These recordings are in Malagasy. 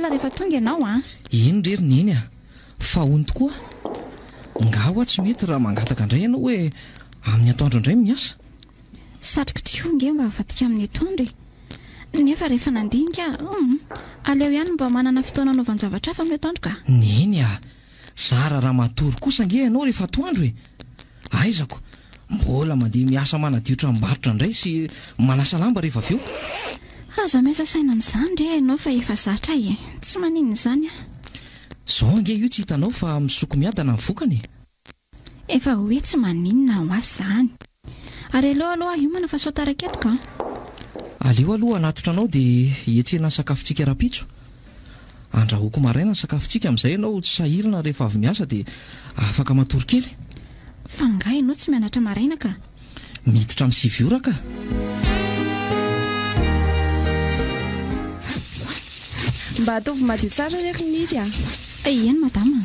miala rehefa tonga ianao a. Eny rery eny a, fa hony tokoa. Ngaho tsy mety raha mangataka indray ianao hoe amin'ny atoandro indray miasa. Satrika tokoa nge mba avatika amin'ny atoandro nefa rehefa nandinika aleo ihany mba manana fotoana anaovan-javatra hafa amin'ny atoandro ka. Neny a, zara raha matory kosa nge ianao rehefa atoandro e. Aizako, mbola mandeha miasa manadio tranom-barotra indray sy manasa lamba rehefa avy eo. Aza miasa saina amin'izany ndre ianao fa efa zatra tsy maninona izany a. Zao nge io tsy hitanao fa misoko miadana ny vokany. Efa hoe tsy maninona ho azy izany. Ary aleo aloha hiomana fa saotara ketika. Aleo aloha anatitra anao dia hietsena ny sakafontsika rapitso. Andrahoako maraina ny sakafontsika amin'izay ianao tsy sahirana rehefa avy miasa dia afaka matory kely. Fa nga ianao tsy mianatra maraina ka. Miditra amin'ny 7 ora ka. Mba ataovy madio tsara rehefa niry a. Eny madama.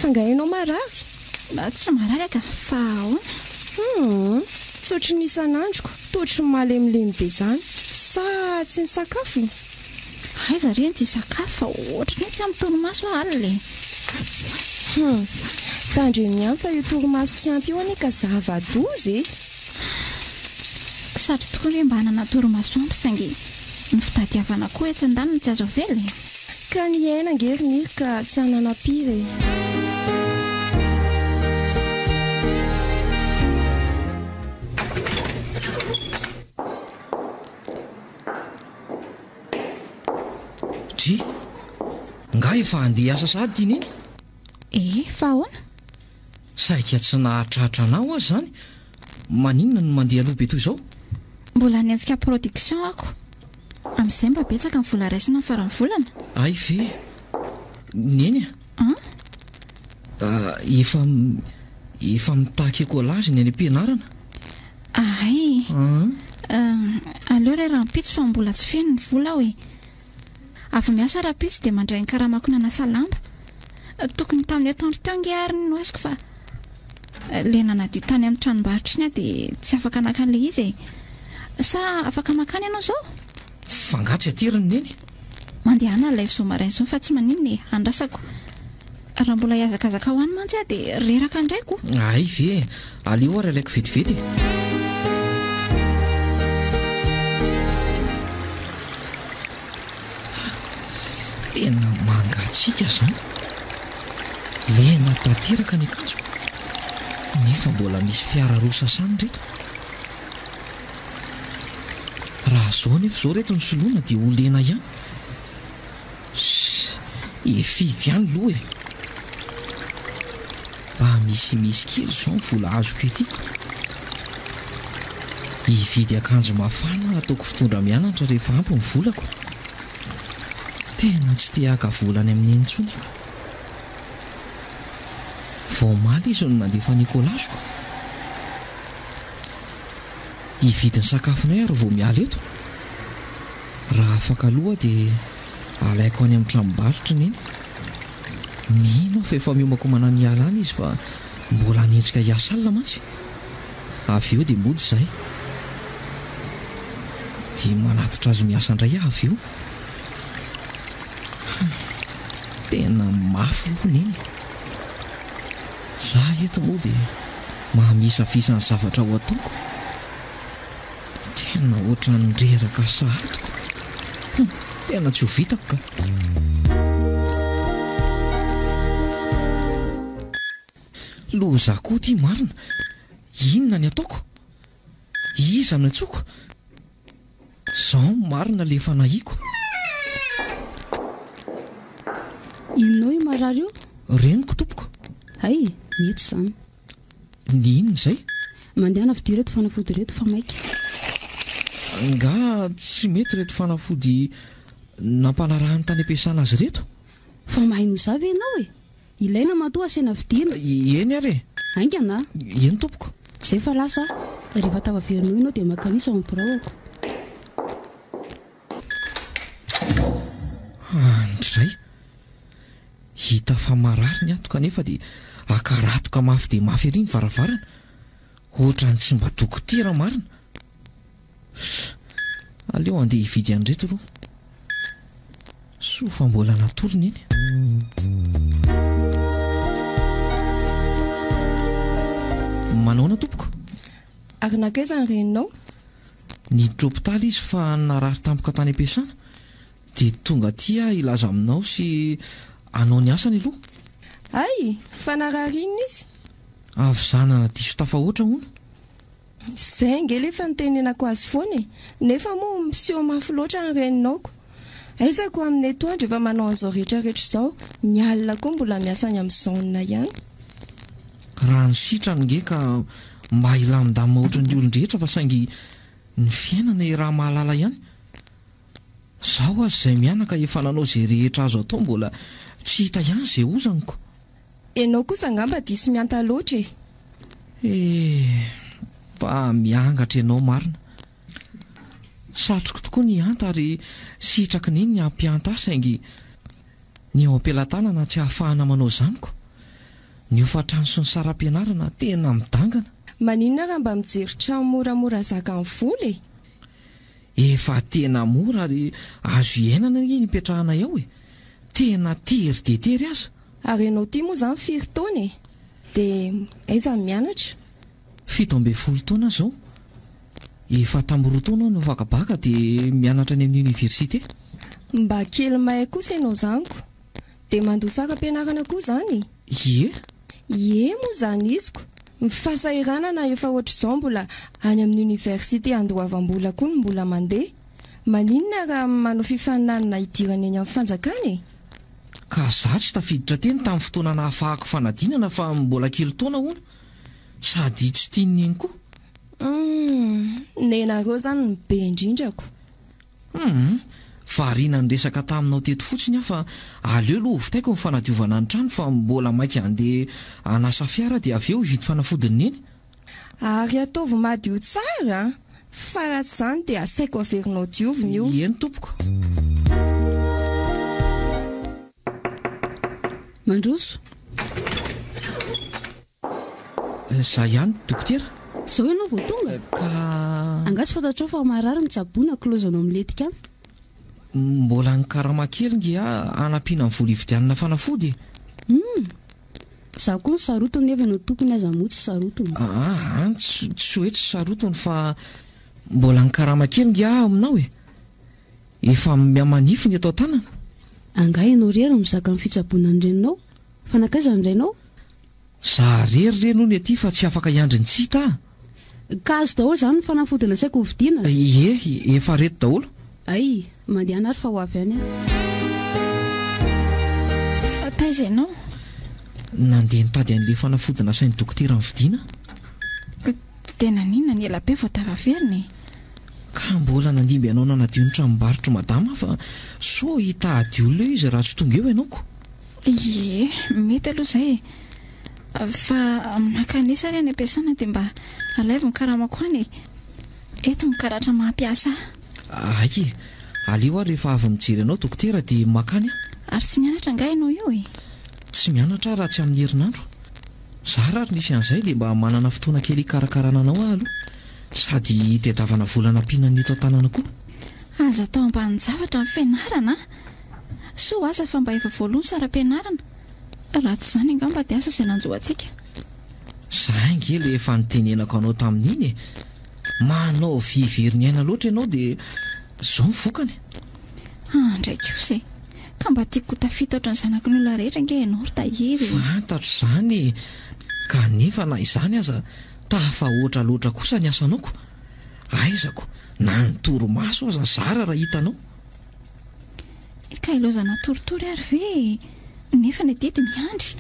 Fa nga ianao marary? Tsy marary ka fa ahoana? Tsy ohatry ny isan'androko, toa malemilemy be izany. Sa tsy ny sakafo? Aiza reny ty sakafo ohatry ny tsy amin'ny torimaso alina. Tandreny ihany fa io torimaso tsy ampy io anika zava-doza. Satry tokoa hoe mba hanana torimaso ampy saingy ny fitadiavana koa etsin-danana tsy azo avela. Ka ny aina ngerin'iry ka tsy hanana-piry. Nga efa handeha asa sady iny iny? Fa ahoana? Saika tsy nahatratra anao azy zany. Maninona no mandeha aloha be toy izao? Mbola niantsika production ako. Amin'izay mba betsaka ny vola raisina ny faran'ny volana. Ay ve? Neny efa mitaky écolage ny any am-pianarana? Ay. Aleo ray rahampitso fa mbola tsy feno ny vola hoe. Avy miasa rapitso dia mandray ny karamako nanasa lamba. Tokony tamin'ny atoandro teo nge ary no azoko fa le nanadio tany amin'ny tranombarotra iny dia tsy afaka nakan'ilay izy. Sa afaka makany ianao zao? Fangatsy atiriny neny. Mandehana ilay zao maraina zao fa tsy maninona andrasako. Raha mbola hiazakazaka ho any mantsy dia reraka indraiko. Ay ve, aleo ary alaiko vetivety. Tena mangatsika zany. Lena tateraka ny akanjo. Nefa mbola misy fiara roa sasany reto. Raha zao nefa zao reto ny soloana dia ho lena ihany. Efivy ihany loha e. Mba misy kely zao ny vola azoko ety. Hividy akanjo mafana ataoko fitondra mianatra rehefa ampy ny volako. Tena tsy te haka volany amin'ny intsony. Vao maly izy no nandefa Nicolasiko. Hividy ny sakafonay ary vao miala eto. Raha afaka aloha dia alaiko any amin'ny tranom-barotra neny. Mino fa efa miomako manana hiala any izy fa mbola hanenjika hiasa alina mantsy. Avy eo dia mody izay. Dia manatitra azy miasa indray avy eo. Tena mafy loha neny. Za eto moa dia mahamisafisa ny zavatra ho ataoko. Tena ohatra ny reraka sahatiko. Tena tsy ho vitako ka. Loza koa ty marina. Inona ny ataoko? Iza no antsoko? Zao marina le fanahiako. Inona io marary io? Reniko tompoko. Ay, mety izany. Ny inona izay? Mandehana fidy reto fanafody reto fa maika. Nga tsy mety reto fanafody nampanarahany tany ampiasana azy reto? Fa mahay zavy ianao e. Ilaina matoa asena vidiana. Eny ary. Aingana? Eny tompoko. Zay fa lasa rehefa tavaverinao ianao dia makanisa ao amin'ny biraoko. Andray. Hita fa marary ny ato kanefa dia akaratoka mafy dia mafy ery ny varavarana. Ohatra ny tsy mba dokotera marina. Aleo andeha hividy an'reto aloha. soa fa mbola natorony iny. Manaona tompoko? Ary nakaiza ny reninao? Niditra hopitaly izy fa narary tampoka tany am-piasana dia tonga aty ilaza aminao sy anao ny asany aloha. Ay, fa narary inona izy? Avy zanana diso tafahoatra hono. Izay ngely efa nitenenako azy foana nefa moa misieo mafy loatra ny reninaoko. Aizako amin'ny etoandro efa manao an'izao rehetrarehetra izao, ny alina koa mbola miasany amin'ny zaonina ihany. Raha ny sitrany nge ka mba ilamindamina ohatry ny olon-drehetra fa saingy ny fiainana raha mahalala ihany. Zaho azy izay mianaka efa nanao izay rehetra azo atao mbola tsy hita ihany izay ozaniko. Ianao kosa angamba diso mianta loatra mba miangatra ianao marina. Satroko tokoa ny anta ary sitraky niny ny ampianta saingy ny ao am-pelantanana tsy ahafahana manao zaniko. Ny hofatrano sy ny saram-pianarana tena midangana. Maninona raha mba mijery trano moramora zaka amin'ny vola Efa tena mora ary azo iainana ny ipetrahana ao tena tery dia tery aza. Ary ianao tia moa izany firy taona dia aiza mianatra? 17 taona zao. Efa tamroa taona no vakabaka dia mianatra any amin'ny université. Mba kely mahay kosa ianao zaniko. Dia mandosaka ampianarana koa izany? Ie moa izany iziko. Mifasahiranana efa ohatr'izao mbola any amin'ny université andoavam-bola koa no mbola mandeha. Maninona raha manao fifaninanana idirana eny amin'ny fanjakana Ka za tsy tafiditra teny tamin'ny fotoana nahafahako fanadinana fa mbola kely taona hono. Sady tsy tiany iny koa. Nenareo izany ny be indrindrako. Variana ny resaka taminao teto fotsiny fa aleo aloha ovitaiko ny fanadiovana ny trano fa mbola mainka handeha hanasa fiara dia avy eo hividy fanafodiny eny. Ary ataovy madio tsara fa raha tsy izany dia asaiko averinao diovina io. Eny tompoko. Mandroso. Za ihany dokotera. Sao ianao vao tonga? Ka angatsy fantatrao fa marary mitsaboana kilozanao miletika any. Mbola ny karama kely ngia anampiana ny vola ividianana fanafody. Za koa ny sarotony nefa no tokony aza moa tsy sarotony. Tsy hoe tsy sarotony fa mbola ny karama kely ngia aminao efa miamanify ny atao tanana. Anga ianao rery mizaka amin'ny fitsaboana ny reninao. Fa nakaiza ny renao? Za rery reno ny aty fa tsy afaka iandry ny tsita. Ka azo daholo izany ny fanafody nasaiko hovidiana? Efa reto daholo. Ay, mandeha anary fa ho avy any Taiza ianao? Nandeha nitady an'ilay fanafody nasain'ny dokotera ny vidiana. Tena ninona ny ela be vao tavaveriny? Ka mbola nandimby ianao nanadio ny tranombarotra madama fa so hitady olona eo izy raha tsy tonga eo ianaoko. Ie, mety aloha izay. Fa makanisa ry any am-piasana dia mba alaivo ny karamako any eto mikaratra mampiasa. Ay, aleo ary rehefa avy mijery anao dokotera dia makany. Ary tsy mianatra nga ianao io Tsy mianatra raha tsy amin'ny herinandro. Za raha nisy an'izay dia mba manana fotoana kely hikarakarana anao aloha. Sady tedavana volana ampiana eto an-tanana koa. Aza atao ambany zavatra amin'ny fianarana. Soa aza fa mba efa voalohany saram-pianarana. Raha tsy izany angamba dia asa izay nanjoantsika. Za ngely efa nitenenako anao tamin'iny manao viveriny aina loatra ianao dia izao mivokany. Ndraiky io ka mba tiako tafita ohatry ny zanaky ny olona rehetra nge ianao ry tahiry. Fantatro izany kanefa na izany aza tafahoatra loatra kosa ny asanaoko. Aizako na ny toromaso aza zara raha hitanao. Ka ilozana toritory ary ve nefa ny dedy miandry.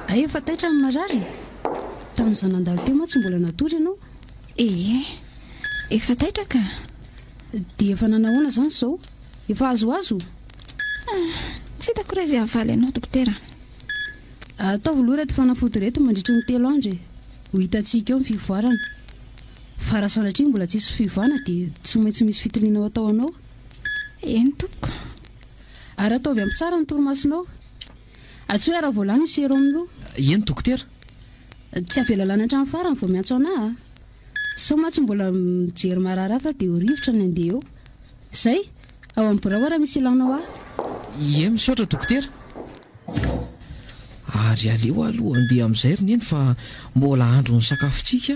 Ay, efa taitra ny marary. Tamin'izany nandalo teo moa tsy mbola natory ianao? Efa taitra ka. Dia efa nanahoana izany izao? Efa azoazo? Tsy hitako raha izay havaly ianao dokotera. Ataovy aloha reto fanafody reto mandritry ny 3 andro ho hitantsika eo ny fivoarana. Fa raha sanatria mbola tsisy fivoana dia tsy maintsy misy fitiliana ao atao anao. Eny tompoko. Ary ataovy amin'ny tsara ny torimasonao. Tsy hoe raha voalany ny sero aminao. Eny dokotera. Tsy avela lany hatrany farany vao miantso anahy. Sao ma tsy mbola mijery marary hafa dia ho rivotra ny andeha eo. zay ao amin'ny borao raha misy ilanao ahy. Ie misaotra dokotera. Ary aleo aloha andeha amin'izay ry neny fa mbola andro ny sakafontsika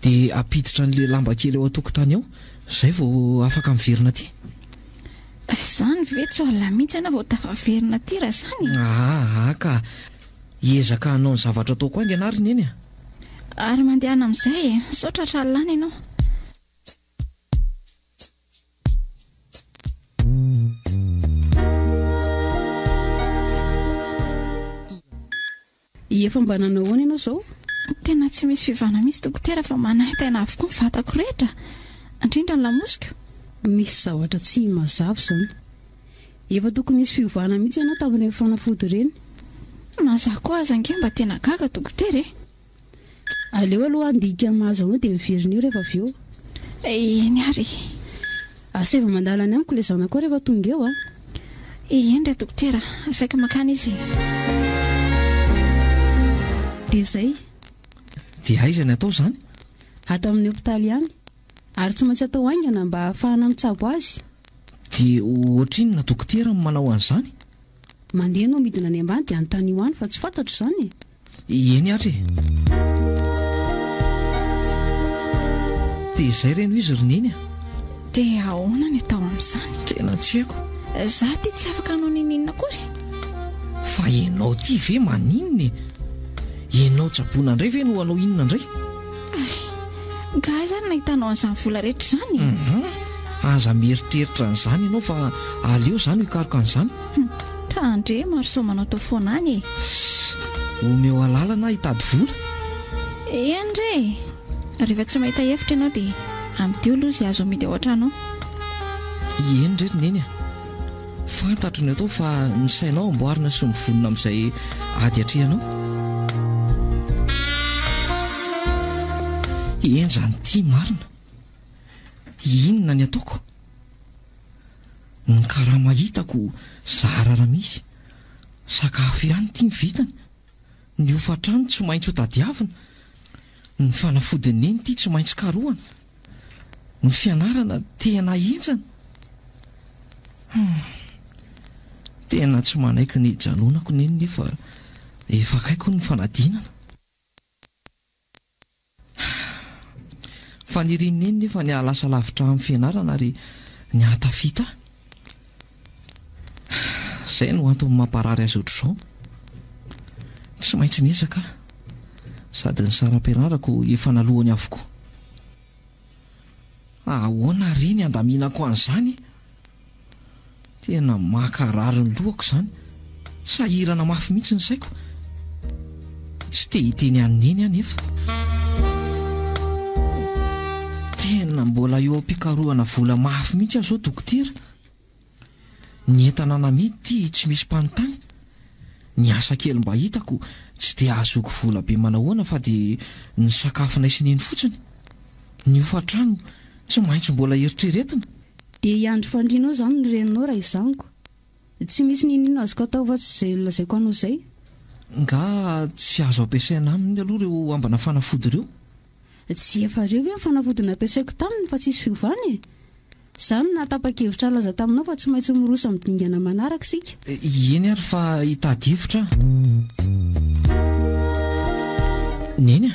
dia apiditra n'le lamba kely eo an-tokotany ao izay vao afaka miverina aty. Izany ve tsy olona mihitsy ana vao tafaverina aty raha izany? Ka hiezaka hanao ny zavatra ataoko aingana ary neny a. Ary mandehana amin'izay saotra tralana ianao. Efa mba nanao ahoana ianao izao? Tena tsy misy fivana misy dokotera fa manaitaina avokoa ny vatako rehetra, indrindra ny lamosiko. Misy zavatra tsy mazava izany. Efa tokony misy fivana mihitsy ianao tamin'ireny fanafody ireny. Mazah koa aza ange mba tena gaga dokotera e. Aleo aloha andika mahazo anao dia miverina eo rehefa avy eo. Eny ary. Aseva mandalany amiko ilay zanako rehefa tonga eo a. Eny re dokotera, saika makany izy. Dia izay. Dia aiza ny atao izany? Ato amin'ny hopitaly ihany. Ary tsy maintsy atao haingana mba ahafahana mitsabo azy. Dia ohatrinona dokotera manao an'izany? Mandeha no midina any ambany dia anontany ho any fa tsy fantatro izany. Eny ary. Dia izay reno izy ry neny a. Dia ahoana ny atao amin'izany? Tena tsy haiko. Zaho ty tsy afaka hanao ninina akory. Fa ianao ty ve maninona? Ianao tsaboana indray ve no hanao inona indray? Ga izany nahitanao an'izany vola rehetra izany. Aza mieritreritra an'izany ianao fa aleo izany ho hikaroka an'izany. Tandre maroso manao tao foana any e. Omeo alalana hitady vola. Endre. Rehefa tsy mahita hevitra ianao dia amin'ity aloha izy azo amidy ao an-trano. Eny re ry neny a. Fantatro ny atao fa ny sainao amboarina sy mivonona amin'izay ady atrehanao. Eny zany ity marina. Inona ny ataoko? Ny karama hitako zarara misy. Sakafo ihany tia vitany. Ny hofatrano tsy maintsy ho tadiavina. Ny fanafodiny eny ity tsy maintsy karohana. Ny fianarana tena enjana. Tena tsy manaiky ny janonako neny nefa efa akaiko ny fanadinana. Fa ny rininy nefa ny alasa lavitra amin'ny fianarana ary ny hatafita. Izay no antony mamparary azy ohatr'izao. Tsy maintsy miezaka sady ny saram-pianarako efa nalohany avokoa. Ahoana reny andaminako an'izany? Tena makarary ny lohako izany. Sahirana mafy mihitsy ny saiko. Tsy te hiteny an'eny anefa. Tena mbola eo am-pikarohana vola mafy mihitsy aho zao dokotera. Ny entana namidy tsy misy mpanontany. Ny asa kely mba hitako tsy dia azoko vola be manahoana fa dia ny sakafo naisineny fotsiny. Ny hofatrano tsy maintsy mbola eritreretina. Dia iandro fandrinao izany ny reninao raha izaniko. Tsy misy ninina azoko atao fa tsy izay lazaiko anao izay. Nga tsy azo ampiasaina aminy aloha ireo ambana fanafody ireo. Tsy efa ireo ve ny fanafody nampiasaiko taminy fa tsisy fiovana e. Izany natapa-kevitra laza taminao fa tsy maintsy miroso amin'ny dingana manaraka sika. Eny ary fa hitady hevitra. Neny a,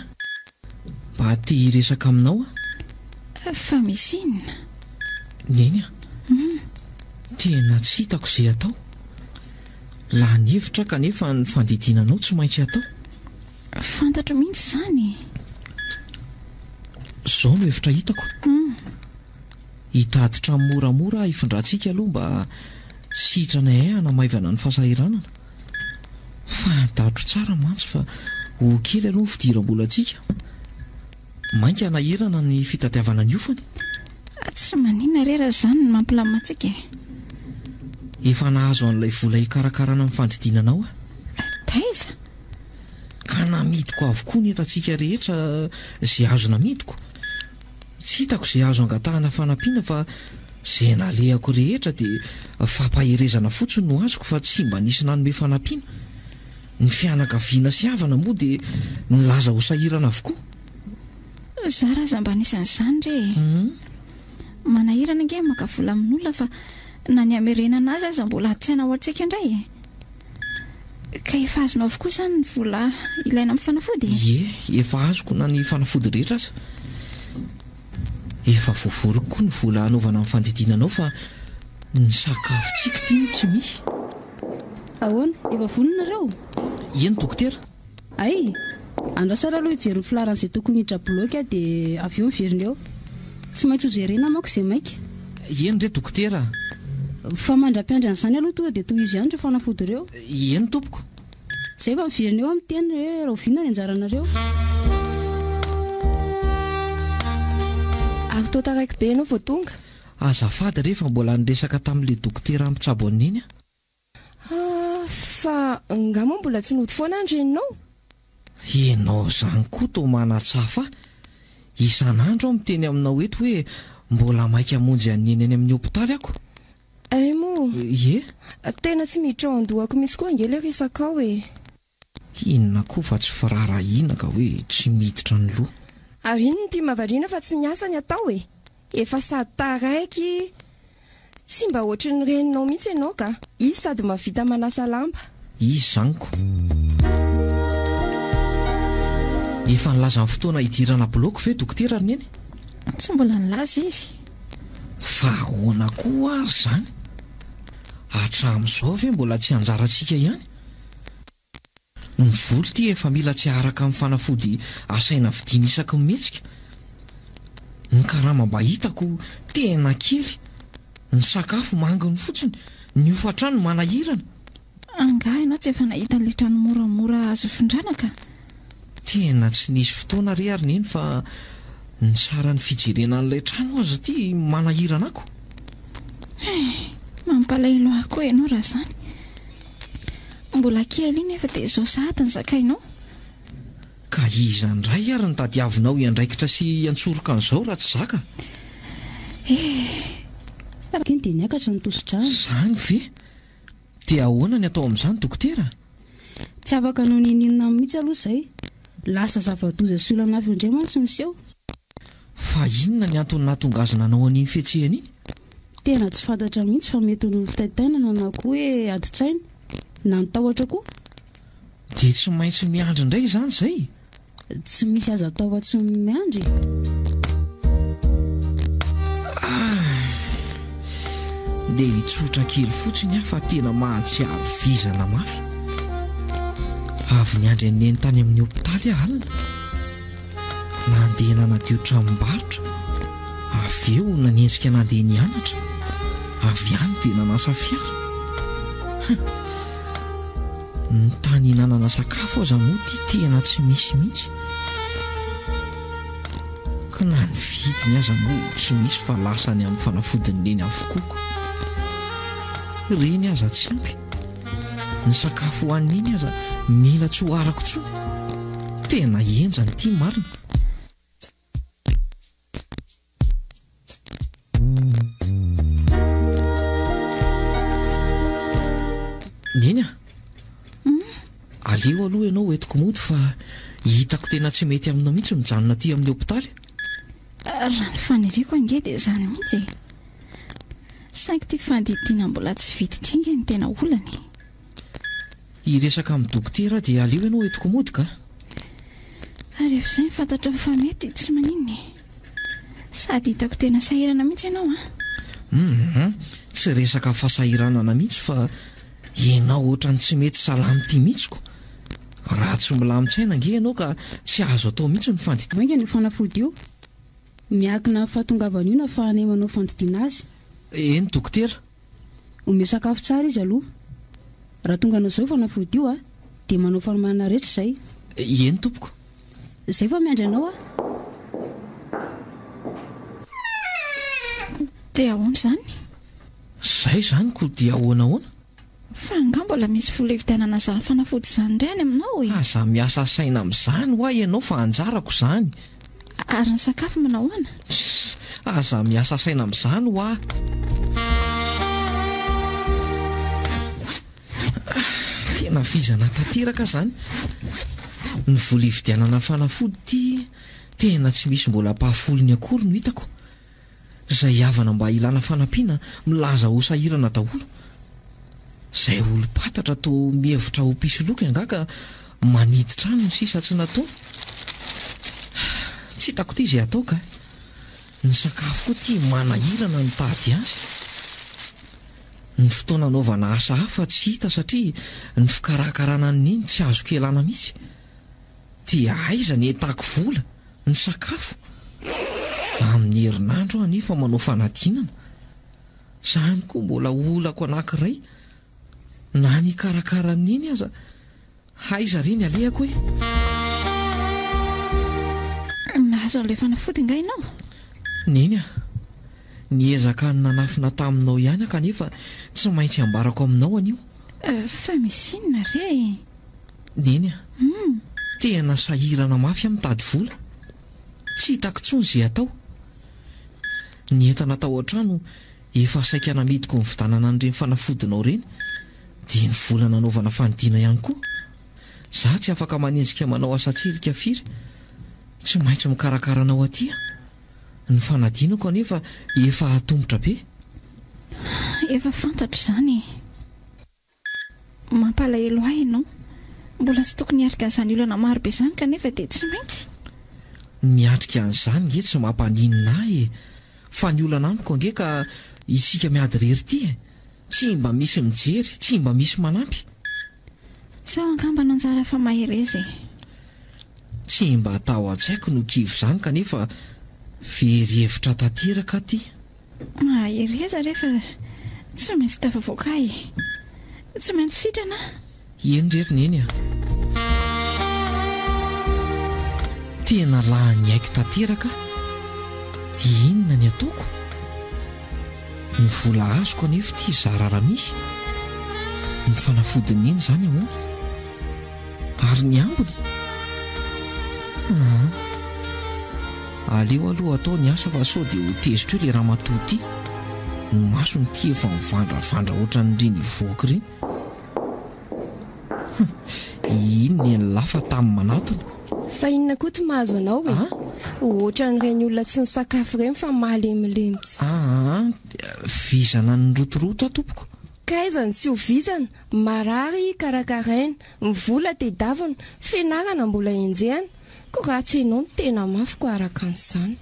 mba te hiresaka aminao a. Fa misy inona? Neny a, tena tsy hitako izay atao. Laha ny hevitra kanefa ny fandidinanao tsy maintsy atao. Fantatro mihitsy izany. Izao no hevitra hitako. Hitaditra moramora hifindrantsika aloha mba sitranay hanamaivana ny fahasahiranana. Fantatro tsara mantsy fa ho kely aloha ny fidiram-bolantsika. Mainka hanahirana ny fitadiavana ny ofany. Tsy maninona rera izany no mampilamantsika e. Efa nahazo an'ilay vola hikarakarana amin'ny fandidinanao a. Taiza? Ka namidiko avokoa ny entantsika rehetra izay azo namidiko. Tsy hitako izay azo angatahana fanampiana fa izay nalehako rehetra dia fampaherezana fotsiny no azoko fa tsy mba nisy nanome fanampiana. Ny fianakaviana sy havana moa dia nilaza ho sahirana avokoa. Zaraza mba nisan'izany re. manahirana nge maka vola amin'olona fa na ny amerenana azy aza mbola tsy ho antsika indray ka efa azonao avokoa izany ny vola ilaina amin'ny fanafody efa azoko na ny fanafody rehetra aza efa voavoriko koa ny vola anaovana amin'ny fandidinanao fa ny sakafotsika ty tsy misy ahoana efa voninareo eny dokotera ay andrasara aloha hijery ny filaran'izay tokony hidra bloka dia avy eo miverina eo tsy maintsy hojerena manko izay maika eny re dokotera fa mandra-piandran'izany aloha tonga dia toy izy ihany rehefa fanafody ireo eny tompoko izay fa miverina eo amin'ny teny hoe raha oviana ny anjaranareo avy tao taraiky be ianao vao tonga azafady rehefa mbola niresaka tamin'ilay dokotera ampitsabo an'iny fa ngamo mbola tsy nody foana andreninao ianao zany koa to manatsafa isan'andro aho miteny aminao eto hoe mbola maika hamonjy an'eny any amin'ny hopitaly ako ay mo tena tsy miditra ao andohako misy koa angely resaka ao inona koa fa tsy firarahina ka hoe tsy miditra ny loha ary iny ny tia mavariana fa tsy niasa ny atao efa sady taraiky tsy mba ohatry ny reninao mihitsy ianao ka izy sady mavita manasa lamba izy zanyko efa nilaza amin'ny fotoana hidirana bloka ve dokotera ny eny tsy mbola nilaza izy fa ahoana koa ary zany hatramin'izao ve mbola tsy anjarantsika ihany ny volo ty efa mila tsy araka amin'ny fanafody asaina vidiana isaky mihetsika ny karama mba hitako tena kely ny sakafo manginy fotsiny ny ofatrano manahirana anga ianao tsy efa nahita ny letrany moramora azo findranaka tena tsy nisy fotoana re ary neny fa ny sara ny fijerena n'ilay trano aza ty manahirana ako mampalailo ahko ianao raha zany mbola kely iny efa dia izao sahady ny zakainao ka izandray ary ny tadiavinao iandraikitra sy antsoroka an'izao raha tsy zaka iny dia niakatra nitosidrano zany ve dia ahoana ny atao amin'izany dokotera tsy afaka noho nininona mihitsy aloha izay lasa zava-doza sy olana avy indray mantsy niseho fa inona ny antony nahatongazana anao an'iny fihetsehana iny tena tsy fantatra mihitsy fa mety ny fitaitainana na koa hoe aditsaina na nitahotra koa dia tsy maintsy miandry indray izany izay tsy misy aza atao tsy miandry dia hitsotra kely fotsiny aho fa tena mahatsiaro vizana mafy avy niandry aneny tany amin'ny hopitaly alina nandeha nanadio tranom-barotra avy eo nanenjika nandeha nianatra avy any dia nanasa fiara ny tany hinanana sakafo aza moa ty tena tsy misy mihitsy ka na ny vidiny aza moa tsy misy fa lasany amin'ny fanafodiny leny avokoko reny aza tsy ampy ny sakafo hoan'iny aza mila tsy ho arako tsoa tena enjany ity marina neny aleo aloha ianao hoentiko mody fa hitako tena tsy mety aminao mihitsy mijanona aty amin'ny hopitaly raha ny faniriako ange dia izany mihitsy saingy ty fandidiana mbola tsy vidy tinga ny tena olany hiresaka amin'ny dokotera dia aleo ianao hoentiko mody ka ary efa izay mifantatra fa mety tsy maninony sady hitako tena sahirana mihitsy ianao tsy resaka fahasahiranana mihitsy fa ianao ohatrany tsy mety salamy ty mihitsiko raha tsy milamitsaina nge ianao ka tsy azo atao mihitsy ny fandidiana mainga ny fanafody io miakina fahatongavana io na fahanemanao fandidiana azy eny dokotera omeo sakafo tsara izy aloha raha tonga anao izao fanafody io dia manao fanomanana rehetra izay eny tompoko izay fa miandry anao dia ahoana izany izay zany ko dia ahoanahoana fa nga mbola misy vola hividianana izany fanafody izany indray any aminao aza miasa saina amin'izany ho ahy ianao fa anjarako izany ary ny sakafo manao hoana aza miasa saina amin'izany ho ahy tena vizana tanteraka zany ny vola hividianana fanafody ty tena tsy misy mbola mpahafolony akory no hitako izay havana mba ilana fanampiana milaza ho sahirana daholo. Izay olo-patatra to mihevitra ho pisoloky angaka maniditra any ny sisa tsy natao. Tsy hitako ity izay atao ka. Ny sakafo koa ity manahirana ny tady azy. Ny fotoana anaovana asa hafa tsy hita satria ny fikarakarana n'iny tsy azo kelana mihitsy. Dia aiza ny entako vola ny sakafo amin'ny herinandro anefa manao fanadinana. Izany koa mbola olako anankiray na ny karakara n'iny aza aiza reny alehako hoe. Nahazo an'ilay fanafody nga ianao? Neny a, niezaka ny nanafina taminao ihany kanefa tsy maintsy ambarako aminao anio. Fa misy inona re? Neny a, tena sahirana mafy amin'ny tady vola. Tsy hitako intsony izay atao. Ny entana tao an-trano efa saika namidiko ny vidanana an'ireny fanafodinao reny, dia ny vola nanaovana fanidina ihany koa. Za tsy afaka manenjika manao asa tselika firy, tsy maintsy mikarakara anao aty. Ny fanadinako anefa efa atombotra be. Efa fantatro izany. Mampalahelo ahy ianao. Mbola tsy tokony hiatrika an'izany olana marobe izany kanefa dia tsy maintsy. Niatrika an'izany nge tsy mampaninina ahy. Fa ny olana amiko ange ka isika miady rery ity. Tsy mba misy mijery, tsy mba misy manampy. Sao angamba nanjara fa mahireza. Tsy mba atao an-tsaiko no kivo izany kanefa very-hevitra tanteraka aty. Mahireza rehefa tsy maintsy tafavoaka ahy. Tsy maintsy sitrana. Eny rery neny a. Tena lahany haiko tanteraka. Inona ny ataoko? Ny vola azoko anefa ity zarara misy. Ny fanafodiny iny izany ahoana? Ary ny ambony? Aleo aloha atao ny asa fa sao dia ho tezitra eo ilay ramatoa ity. Ny masony ity efa mivandravandra ohatran'ireny voky ireny. Inona ny lafa tamin'ny manatony? Fa inona koa ty mahazo anao e? Ohatran'ireny olona tsy ny sakafo ireny fa mahalemilemy. Vizana ny rotoroto atompoko. Kaizany tsy ho vizana, marary karakaraina, ny vola tedavina, fianarana mbola enjehana. Koa raha tsy ianao no tena mafy ko araka an'izany.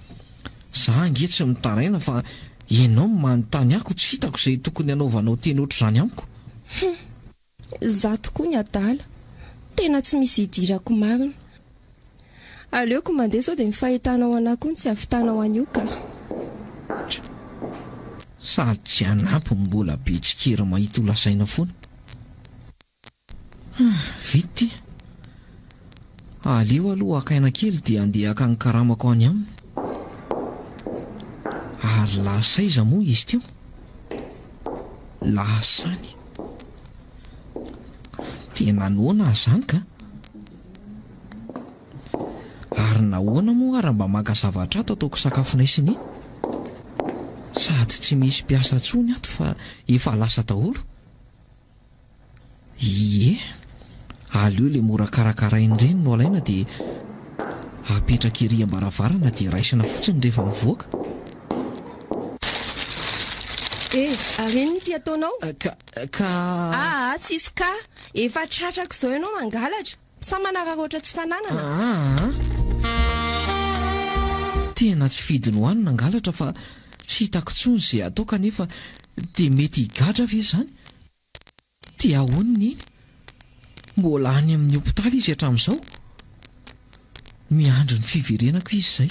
Za ange tsy mitaraina fa ianao manontany ako tsy hitako izay tokony anaovanao teny ohatr'izany amiko. Za tokoa ny adala. Tena tsy misy idirako marina. Aleoko mandeha sao dia ny fahitanao anahy koa tsy havitanao an'io ka. Sady tsy anampy mbola be tsikera mahita ho lasaina foana. Vity. Aleo aloha akaina kely dia andeha haka ny karamako any aminy. Ary lasaiza moa izy teo? Lasany. Tena noana izany ka? Ary nahoana moa ary mba maka zavatra ato ataoko sakafonay sy ny? Sady tsy misy mpiasa intsony ato fa efa lasa daholo. Ie, aleo ilay mora karakaraina ireny no alaina dia apetraka ery am-baravarana dia raisina fotsiny rehefa mivoaka. Areny ny ty ataonao? Tsisy ka. Efa tratrako izao ianao mangalatra. Sa manaraka ohatra tsy fananana. Tena tsy fidiny hoanina angalatra fa tsy hitako intsony izay atao kanefa dia mety higadra ve izany? Dia ahoana iny? Mbola any amin'ny hopitaly izy hatramin'izao. Miandry ny fiverenako izy izay.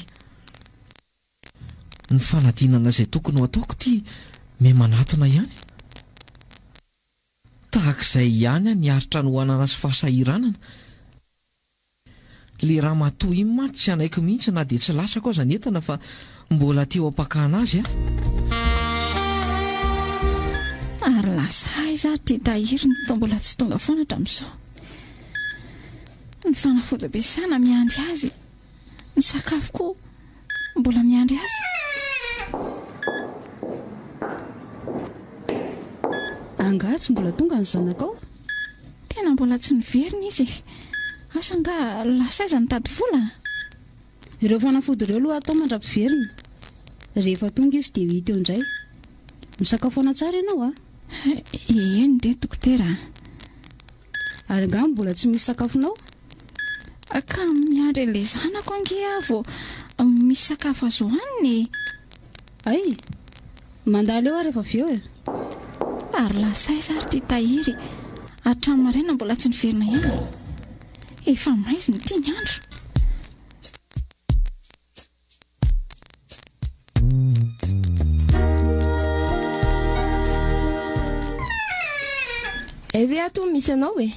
Ny fanadinana izay tokony ho ataoko ity me manatona ihany. Tahak'izay ihany ny aritra ny hoanana sy fahasahiranana. Le ramatoa iny mantsy tsy anaiko mihitsy na dia tsy lasako aza ny entana fa mbola teo ampakana azy Ary lasa iza tia tahiriny to mbola tsy tonga foana hatramin'izao. Ny fanafody ampiasana miandry azy. Ny sakafo koa mbola miandry azy. Angaha tsy mbola tonga ny zanakao? Tena mbola tsy niverina izy. Asa nga lasa iza nitady vola? Ireo fanafody ireo aloha atao mandra-piverina. rehefa tonga izy dia hita eo indray. Misakafoana tsara ianao a? Eny de dokotera. Ary angamba mbola tsy misy sakafonao? Ka miandry ilay zanako angia vao misy sakafo azo hohaniny. Ay, mandalo eo rehefa avy eo e. Ary lasay sary tia tahiry. Hatramin'ny maraina mbola tsy niverina ihany. Efa maizina ity ny andro. Evy ato misy anao e?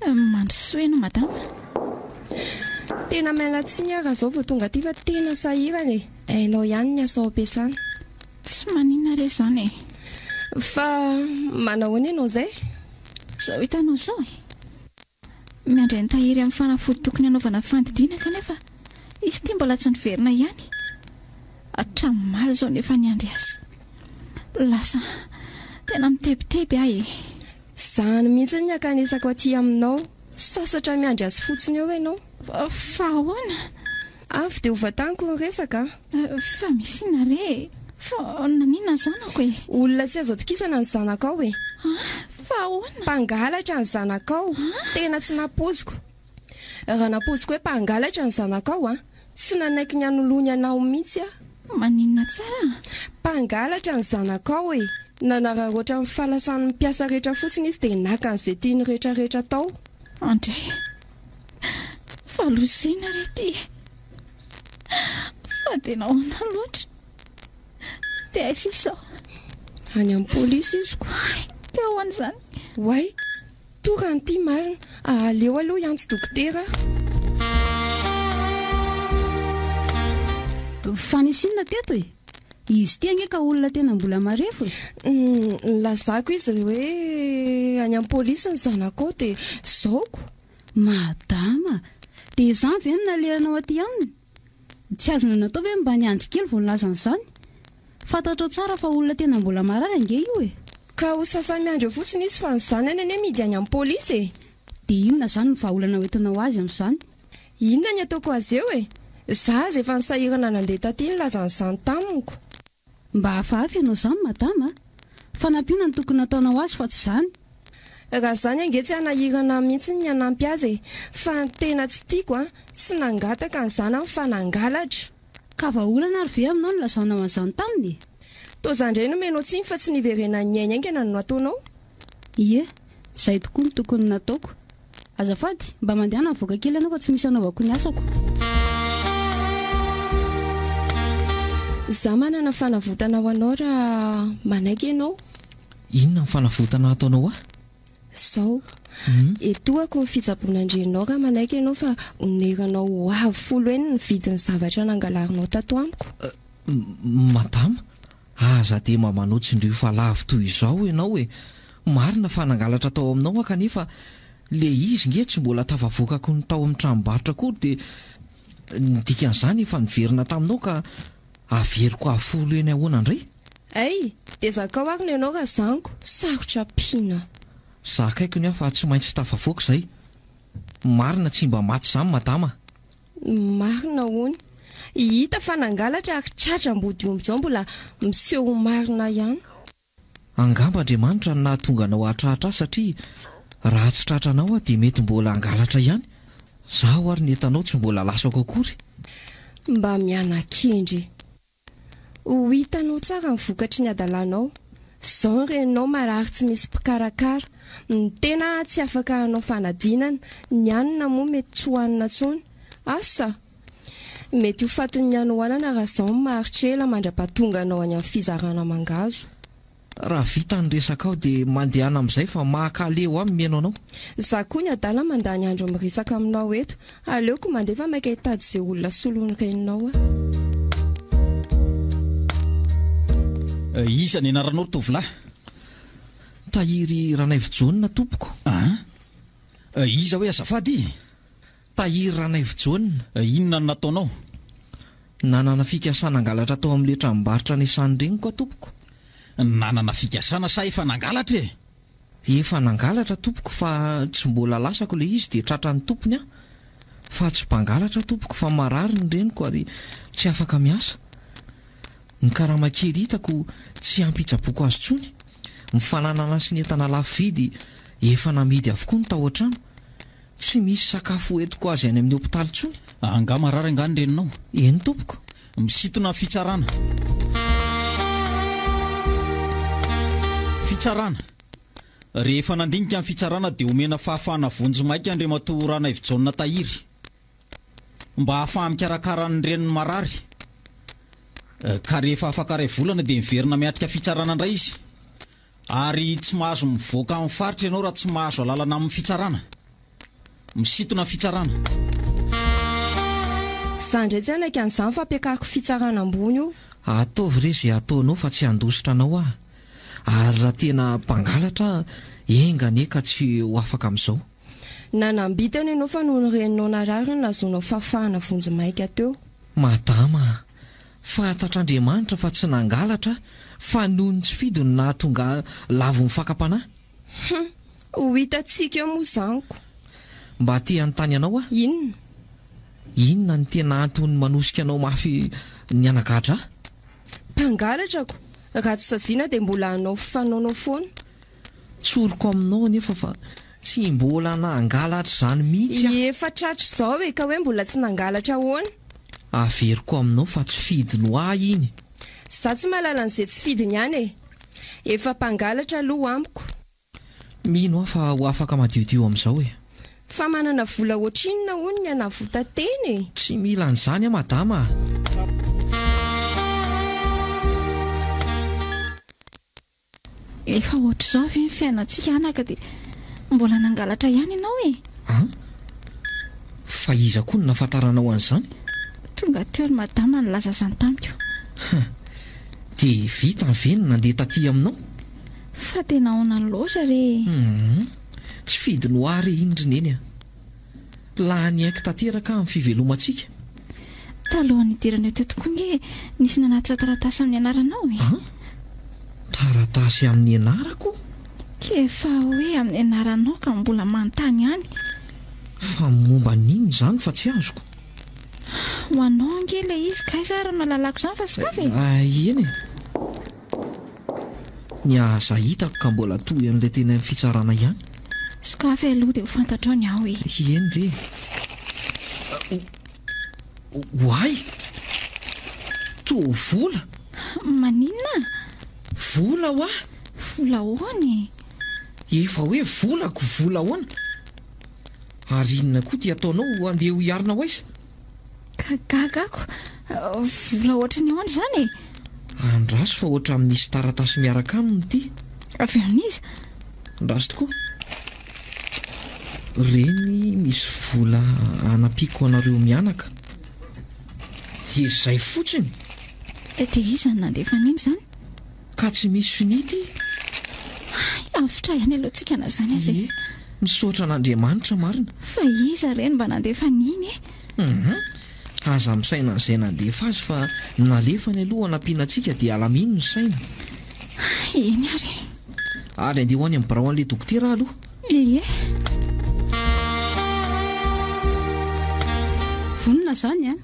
Mandrosoena madama. Tena mialatsiny raha zao vao tonga aty fa tena sahirana e. Hainao ihany ny asa ampiasana. Tsy maninona re zany e. Fa manahoana ianao zay? Zao hitanao zao e. Miandray ny tahiry amin'ny fanafody tokony hanaovana fandidiana kanefa izy ity mbola tsy niverina ihany. Hatramin'maly zao nefa niandry azy. Lasa tena mitebiteby ahy e. Zany mihitsy ny akanesako aty aminao. Sasatra miandry azy fotsiny eo ianao. Fa ahoana? Avy dia hovataniko ny resaka. Fa misina re. Fa nanina ny zanako e. Olona tsy azo atokisana ny zanakao e. Fa ahoana? Mpangalatra ny zanakao. Tena tsy napoziko. Raha napoziko hoe mpangalatra ny zanakao tsy nanaiky ny anolony anao mihitsy a. Maninona tsara? Mpangalatra ny zanakao e. Nanararoatra amin'ny falasan'ny mpiasa rehetra fotsiny izy dia naka an'izay tiany rehetrarehetra tao. Andray, falozina rety. Fa tena ahoana loatra. Dia aiza izao? Any amin'ny polisy izy ko. Dia ahoana izany? Way, tora an'ity marina. Aleo aloha iantso dokotera. Fanisinina teto e. Izy tia ka olona tena mbola marefo e. Lazako izy hoe any amin'ny polisy ny zanakao dia zaoko. Madama, dia izany ve no naleranao aty aminy? Tsy azona natao hoe mba niandry kely vao nilaza an'izany. Fantatrao tsara fa olona tena mbola marary ange io e. Ka ho sasany miandry fotsiny izy fa ny zanany ane midy any amin'ny polisy e. Dia inona izany ny vahaolana hoentinao azy amin'izany? Inona ny ataoko azy eo e? Za azy efa nisahirana nandeha taty nilaza an'izany taminiko. Mba hafahafa ianao izany madama. Fanampiana ny tokony nataonao azy fa tsy izany. Raha izany ange tsy hanahirana mihitsy ny hanampy azy e. Fa tena tsy tiako sy nangataka ny zanany fa nangalatra. Ka vahaolana ary ve aminao nilazanao an'izany taminy? Toa izandray no menao tsiny fa tsy niverena ny ainy aingana no nataonao. Ie, izay tokoa ny tokony nataoko. Azafady, mba mandehana mivoaka kely ianao fa tsy misy anaovako ny asako. Za manana fanavotana ho anao raha manaiky ianao. Inona ny fanavotana ataonao Zao. Etoako ny fitsaboan'Andrianao raha manaiky ianao fa oneranao avo folo eny ny vidin'ny zavatra nangalarinao tato amiko. Madama, aza dia mamanotsy indrio fa lavo toy izao ianao e. Marina fa nangalatra tao aminao kanefa le izy nge tsy mbola tafavokako ny tao amin'ny tranombarotra kory dia dikan'izany efa niverina taminao ka averiko afolo eny ahoana indray. Ay, dia zakao ary ny ianao raha zaniko, sarotra pina. Zakaiko ny fa tsy maintsy tafavoaka izay. Marina tsy mba maty izany madama. Marina hono. Hita fa nangalatra ary tratra mbody ombizao mbola miseho marina ihany. Angamba Andriamanitra no nahatonga anao hatratra satria raha tsy tratranao dia mety mbola angalatra ihany. Zaho ary ny entanao tsy mbola lasako akory. Mba miana-kendry. Ho hitanao tsara ny vokatry ny adalanao. Zao renao marary tsy misy mpikarakara. Ny tena tsy afaka hanao fanadinana. Ny anina moa mety tsy hohanina tsony. Asa mety ho fatin'ny anohanana raha zao maritrela mandra-pahatonga anao any amin'ny fizarana mangazo. Raha vita ny resaka ao dia mandehana amin'izay fa mahakaleo amin'ny miaino anao. Za koa ny adala mandany andro miresaka aminao eto. Aleoko mandefa maika hitady izay olona solony reninao Isa ny anaranao tovolahy? Tahiry Ranaivo Jona tompoko. Iza hoe azafady? Tahiry Ranaivo Jona. Inona no nataonao? Nanana fikasana angalatra tao amin'ilay tranombarotra ny Sandringo tompoko. Nanana fikasana sa efa nangalatra e? Efa nangalatra tompoko fa tsy mbola lasako le izy dia tratra ny tompony fa tsy mpangalatra tompoko fa marary ny reniko ary tsy afaka miasa. ny karama-kely hitako tsy ampitsaboko azy tsony. Mifananana sy netana lafidy efa namidy avokoa ny tao an-trano. Tsy misy sakafo entiko azy any amin'ny hopitaly tsony. Anga marary angany reninao. Eny tompoko. Misitona fitsarana. Fitsarana. Rehefa nandinika amin'ny fitsarana dia omena fahafahana vonjimaika Andriamatoa Ranaivojaonina Tahiry mba hahafaha mikarakara ny reniny marary. Ka rehefa afaka ray volana dia miverina miatrika fitsarana indray izy. Ary tsy mahazo mivoaka amin'ny faritra ianao raha tsy mahazo alalana amin'ny fitsarana. Misitona fitsarana. Zandray tsy anaka an'izany fampiakariko fitsarana ambony io. Ataovy re izay ataonao fa tsy handositra anao aho. Ary raha tena mpangalatra engane ka tsy ho afaka amin'izao. Nanambitana ianao fa noho ny reninao narary ny lazonao fahafahana vonjimaika teo. Madama, fantatr'Andriamanitra fa tsy nangalatra fa noho ny tsy fidy no nahatonga lavo ny fakapanahy. Ho hitantsika eo moa zaniko. Mba te hanontany anao aho. Inona? Inona ny tena antony manosika anao mafy ny anagadrahy? Mpangalatrako. Raha tsy saziana dia mbola hanao fifanaonao foana. Tsoroko aminao nefa fa tsy mbola nangalatra izany mihitsy. Efa tratro izao ka hoe mbola tsy nangalatra ahoana? Averiko aminao fa tsy fidiny ahy iny. Za tsy mahalala an'izay tsy fidiny ihany e. Efa mpangalatra aloha amiko. Mino aho fa ho afaka madiodio amin'izao e. Fa manana vola ohatrinona hono ny anavota teny e. Tsy mila an'izany a madama. Efa ohatr'izao ve ny fiainantsika anaka dia mbola nangalatra ihany ianao e. Fa iza koa no nafantaranao an'izany? Tonga teo ny madama nilaza izany tamiko. Dia vita ny ve ny nandeha taty aminao? Fa tena ahoana loatra re. Tsy fidy no ary indrina eny a. Laha ny haiko tanteraka amin'ny fivelomantsika. Talohan'ny idirana eo tokoa nge nisy nanatitra taratasy amin'ny anaranao e. Taratasy amin'ny anarako? Kefa hoe amin'ny anaranao ka mbola manontany ihany. Fa momba n'inona izany fa tsy azoko. Ho anao ange ilay izy ka iza raha nalalako izany fa sikafa e. Eny e. Ny asa hitako ka mbola toy an'ilay tena amin'ny fitsarana ihany. Sikafa aloha dia ho fantatrao ny aho e. Eny re. Hoay! Toa vola! Maninona? Vola ho aho! Vola hoany? Efa hoe volako vola hoana. Ary inona koa ty ataonao andeha ho iarina ho aiza? Gagako, vola ohatra ny ahoana izany e? Andraso fa ohatra amin'nisy taratasy miaraka aminy ty. Avy amin'iza? Andraso tokoa. Reny misy vola anapiako anareo mianaka. Izay fotsiny. Dia iza no nandefa an'iny izany? Ka tsy misy finity? Avitra ihany aloha tsika na izany azy e. Misaotra an'Andriamanitra marina. Fa iza reny mba nandefa an'iny e? Aza misaina an'izay nandefa azy fa nalefa ny aloha hanampiana antsika dia alamino ny saina. Eny ary. Ary andeha ho any amin'ny birao an'ilay dokotera aloha. Ie. Vonona izany a?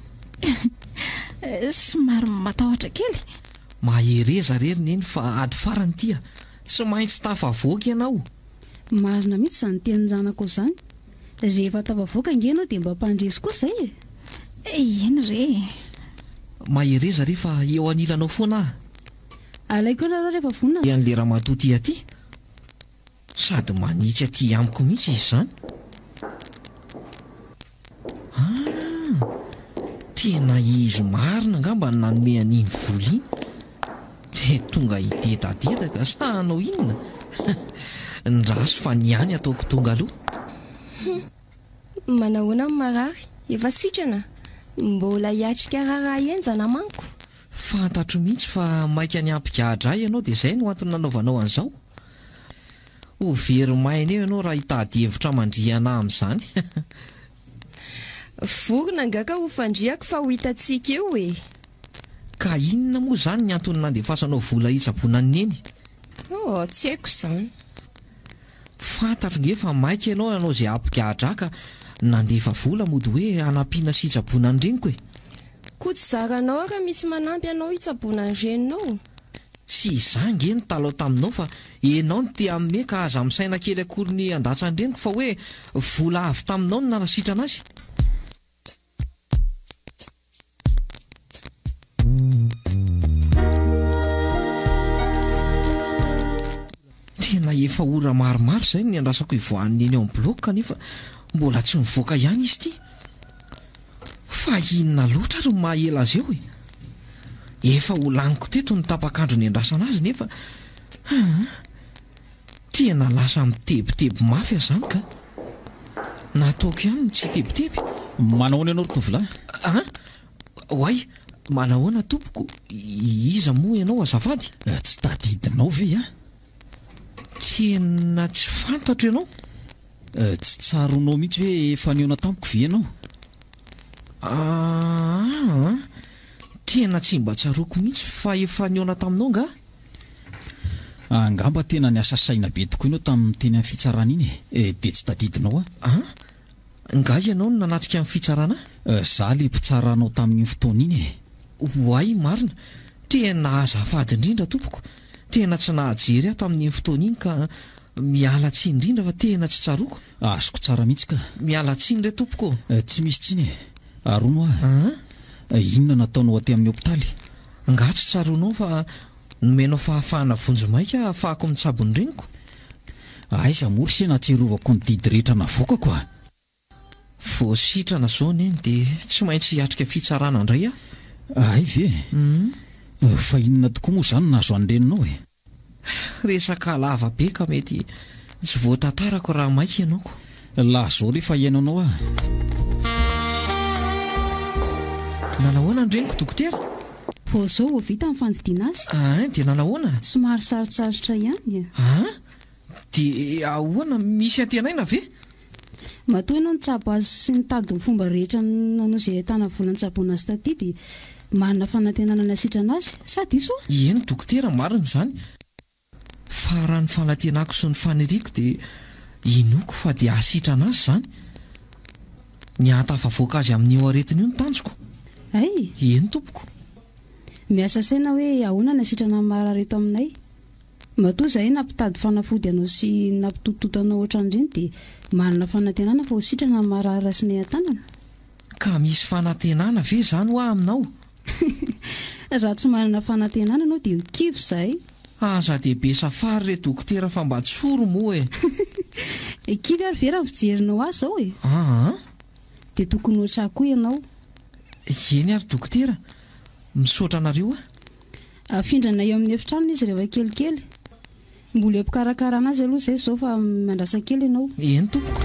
Somary matahotra kely. Mahereza reriny eny fa ady farany tia. Tsy maintsy tafavoaka ianao. Marina mihitsy izany tenin'ny zanako izany. Rehefa tafavoaka nge ianao dia mba mpandresy koa izay e. Eny re. Mahereza rehefa eo anilanao foana aho. Alaiko aloha rehefa vonona. An'ilay ramatoa ty aty. Sady manitsy aty amiko mihitsy izy izany. Tena izy marina angamba nanome an'iny vola iny. Dia tonga idedadedaka sa hanao inona? Ndraso fa niany ataoko tonga aloha. Manahoana amin'ny marary? Efa sitrana? Mbola hiatrika raharaha enjana manko. Fantatro mihitsy fa maika ny ampigahadray ianao dia izay no antony nanaovanao an'izao. Ho very maina eo ianao raha hitady hevitra mandriana amin'izany. Vorona ngaka ho fandriako fa ho hitantsika eo e. Ka inona moa izany ny antony nandefasanao vola hitsaboana eny? Tsy haiko izany. Fantatro nge fa maika ianao izay ampigahadra ka nandefa vola mody hoe hanampiana sy hitsaboana ny reniko e. koa tsy zaranao raha misy manampy anao hitsaboana ny reninao. Tsy izange ny talao taminao fa enao ny te amin'ny ka aza misaina kely akory ny andatsandreniko fa hoe vola avy taminao no nanasitrana azy. Tena efa ora maromaro izay ny andrasako ivoaniny eny ao amin'ny bloka kanefa mbola tsy mivoaka ihany izy ity. Fa inona loatra ry mahela azy eo e. Efa ho laniko teto ny tapakandro ny andrasana azy nefa tena lasa mitebiteby mafy azy zany ka nataoko ihany tsy tebiteby. Manahoana ianao ry tovolahy? Hoay, manahoana tompoko? Iza moa ianao azafady? Tsy tadidinao ve Tena tsy fantatro ianao? Tsy tsaronao mihitsy hoe efa niona tamiko ve ianao? Tena tsy mba tsaroko mihitsy fa efa niona taminao nga? Angamba tena ny asa saina be tokoa ianao tamin'ny teny amin'ny fitsarana iny dia tsy tadidinao nga ianao no nanatrika amin'ny fitsarana? Zaho le mpitsaranao tamin'ny fotoana iny Hoay, marina, tena azafady indrindra tompoko. Tena tsy nahajery aho tamin'ny fotoana iny ka miala tsiny indrindra fa tena tsy tsaroko. Azoko tsara mihitsy ka. Miala tsiny re tompoko. Tsy misy tsiny arono inona nataonao aty amin'ny hopitaly? Nga tsy tsaronao fa nomenao fahafahana vonjomaika ahafahako mitsabo ny reniko. Aiza mory se natserovako ny didy rehetra navoaka koa. Voasitrana zao neny dia tsy maintsy hiatrika fitsarana indray Ay ve? Fa inona tokoa moa izany nahazo an'ireninao Resaka lava be ka mety tsy voatantarako raha maika ianaoko. Laha zao rehefa iainanao Nanahoana ny reniko dokotera? Vao zao vao vita ny fandidiana azy. Dia nanahoana? Somary sarotsarotra ihany. Dia ahoana, misy antenaina ve? Matoa ianao nitsabo azy sy nitady ny fomba rehetra nanao izay ahitana vola nitsaboana azy taty dia manana fanantenana ny asitrana azy, sady iso Eny dokotera, marina izany. Fa raha ny fanantenako sy ny faniriako dia inoko fa dia asitrana azy izany. Ny ahatafavoaka azy amin'io aretiny io ny tanjoko. Eny tompoko. Miasa saina hoe ahoana ny asitrana ny marareto aminay. Matoa izahay nampitady fanafody anao sy nampitototo anao ohatran'ireny dia manana fanantenana fa ho sitrana ny marary rasinay an-tanana. Ka misy fanantenana ve izany ho aminao? Raha tsy manana fanantenana anao dia kivo izahay. Aza dehibe safary re dokotera fa mba tsoro moa Kivo ary vera miverinao azy zao dia tokony ohatrako koa ianao. Eny ary dokotera, misaotra anareo Afindrana eo amin'ny efitrano izy rehefa kelikely. Mbola mpikarakarana azy aloha izay zao fa mandrasa kely ianao. Eny tompoko.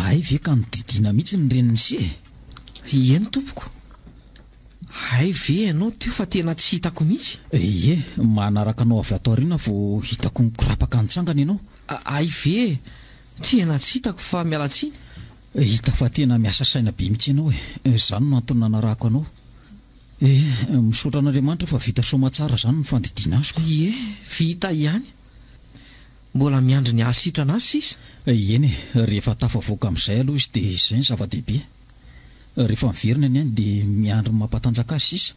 Ay ve ka nodidiana mihitsy ny reniny sy Eny tompoko. Ay ve ianao teo fa tena tsy hitako mihitsy. Manaraka anao avy ato aoriana vao hitako nikorapaka nitsangana ianao. Ay ve, tena tsy hitako fa miala tsiny. Hita fa tena miasa saina be mihitsy ianao izany no antony nanarako anao. Misaotra an'Andriamanitra fa vita soamantsara izany ny fandidiana azoko. Vita ihany. Mbola miandry ny ahasitrana azy sisa. Eny rehefa tafavoaka amin'izay aloha izy dia izay ny zava-dehibe. Rehefa miverina ny any dia miandry mampatanjaka azy sisa.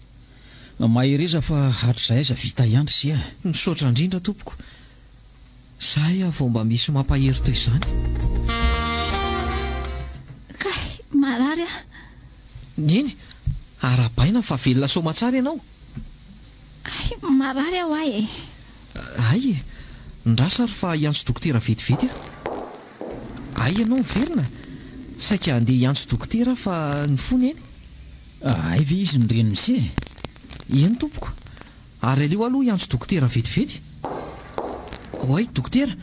Mahereza fa hatr'izay aza vita ihany sy Misaotra indrindra tompoko. Zahay vao mba misy mampahery toy izany. Marary Eny, arabaina fa velona soamantsara ianao. Marary aho Ay, ndrasa ary fa hiantso dokotera vetivety Ay ianao miverina. Saika andeha hiantso dokotera fa ny fony eny. Ay ve izy ny reniny sy Eny tompoko. Ary aleo aloha hiantso dokotera vetivety. Hoay dokotera,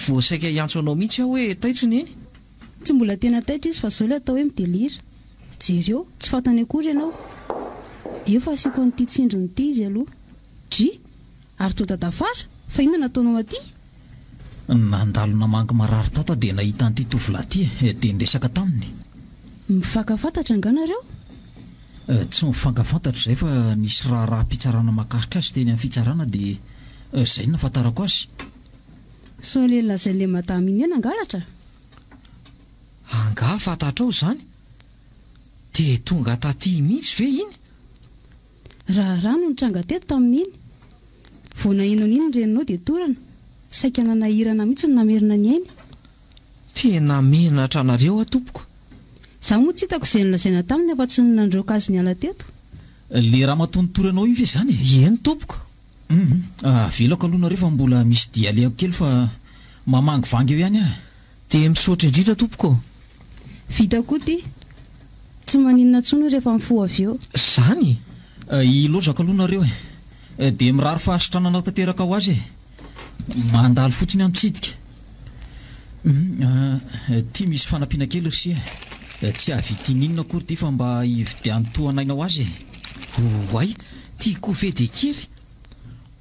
voasaika hiantso anao mihitsy aho hoe taitsony eny. Tsy mbola tena taitra izy fa zao ilay atao hoe midelira. Jereo, tsy fantany akory ianao. Eo fa asiako an'ity tsindrony ity izy aloha. Ary toa dadafara, fa inona nataonao aty? Nandalo namangy marary tato dia nahita an'ity tovolahy ity dia niresaka taminy. Mifankafantatra anganareo? Tsy mifankafantatra izay fa nisy raha-mpitsarana mahakasika azy teny amin'ny fitsarana dia izay nafantarako azy. So lehilahy izay le madama iny eny angalatra? Anga fantatrao izany. dia tonga taty mihitsy ve iny? Raha rano nitranga teto tamin'iny voanainona iny reninao dia torana saika nanahirana mihitsy ny namerina ny ainy. Tena menatra anareo atompoko. Zaho moa tsy hitako izay nilazaina taminy afa-tsy ny nandroaka azy ny ala teto. Le raha matontoranao io ve zany? Eny tompoko. Velako aloha nareo fa mbola misy dia aleko kely fa mamangy vangy eo ihany ah. Dia misaotra indrindra tompoko. Vita koa ty. Tsy maninona intsony rehefa mifoha avy eo. Zany? Ilozaka aloha nareo dia mirary fahasitranana tanteraka ho azy mandalo fotsiny amintsidika. Tia misy fanampiana kely rysia. Tsy ahavitininona akory ty fa mba hividiantohanaina ho azy. Oay, tia koa vedy kely.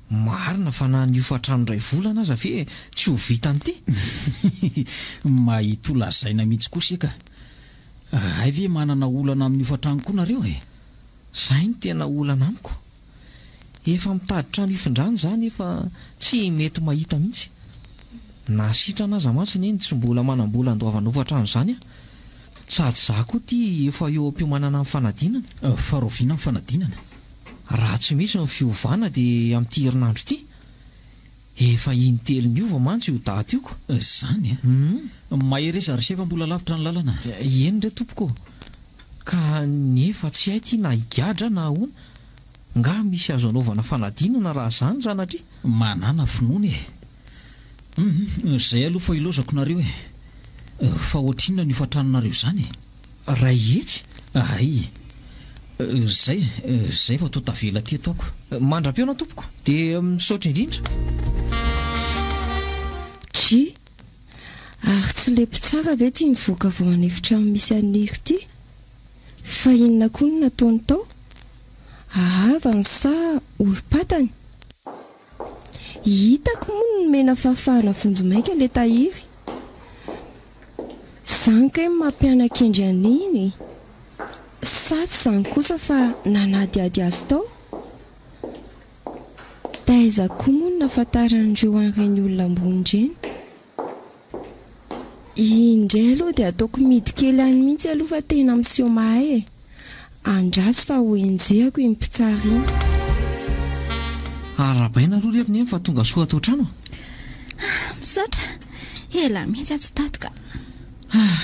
Marina fa na niofa hatrano ray volana aza ve tsy ho vitany ty. Mahita lazaina mihitsy koa sika. Ay ve manana olana amin'ny ofatrano koa nareo Zay ny tena olana amiko. Efa mitady trano ifindrany zany efa tsy mety mahita mihitsy. Nasitrana aza masiny eny tsy mbola manambola andoavana ofatrano zany sady za koa ty efa eo am-piomanana amin'ny fanadinana. Faroviana amin'ny fanadinana. Raha tsy misy ny fiovana dia amin'ity herinandro ity efa intelo miova mantsy io daty io ko. Zany mahereza ary sefa mbola lavitra ny lalana. Eny re tompoko. Ka nefa tsy hay ty na higadra na ahoana. Nga misy azo anaovana fanadinana raha zany zanatry. Manana finoana zay aloha fa ilozako nareo fa ohatrinona ny ofatranonareo zany. Ray hetsy. Ay zay fa totavela ty ataoko. Mandra-peona tompoko dia misaotra indrindra. Tsy ary tsy lepy tsara ve ty mivoaka vao anefitra misy aniry ty. Fa inona koa ny nataony tao? Ahavany sa olo-patany? Hitako moa ny mena fahafahana vonjomaika le tahiry. Zany kay mampianakendry an'iny. Sa tsy zany kosa fa nanadiady azy tao? Taiza koa moa ny nafantaran'ireo an'ireny olona ambony ireny. Indray aloha dia ataoko midy kely any mihitsy aloha fa tena miseho mahay andraso fa ho enjehako iny mpitsara iny. Arabaina aloha rehefa neny fa tonga soa atao trano. Misaotra ela mihitsy tsy tatoka.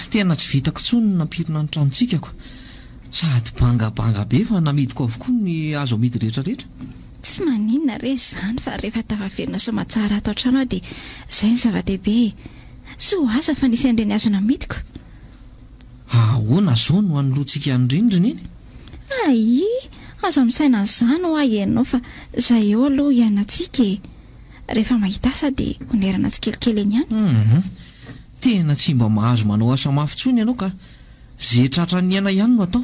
Tena tsy vitako intsony nampirina ny tranotsikako. Sady bangabanga be fa namidiko avokoa ny azo amidy rehetrarehetra. Tsy maninona re zany fa rehefa tafaverina somatsara atao trano dia izay ny zava-dehibe. Sy ho aza fa nisy andreny azo namidiko. Ahoana zao no anoloantsika ny rindrina iny? Ai, aza misaina an'izany ho ahenao fa izay eo aloha ianantsika rehefa mahita asa dia onerana tsikelikely eny ihany. Tena tsy mba mahazo manao asa mafy intsony ianao ka zay tratra ny aina ihany no atao.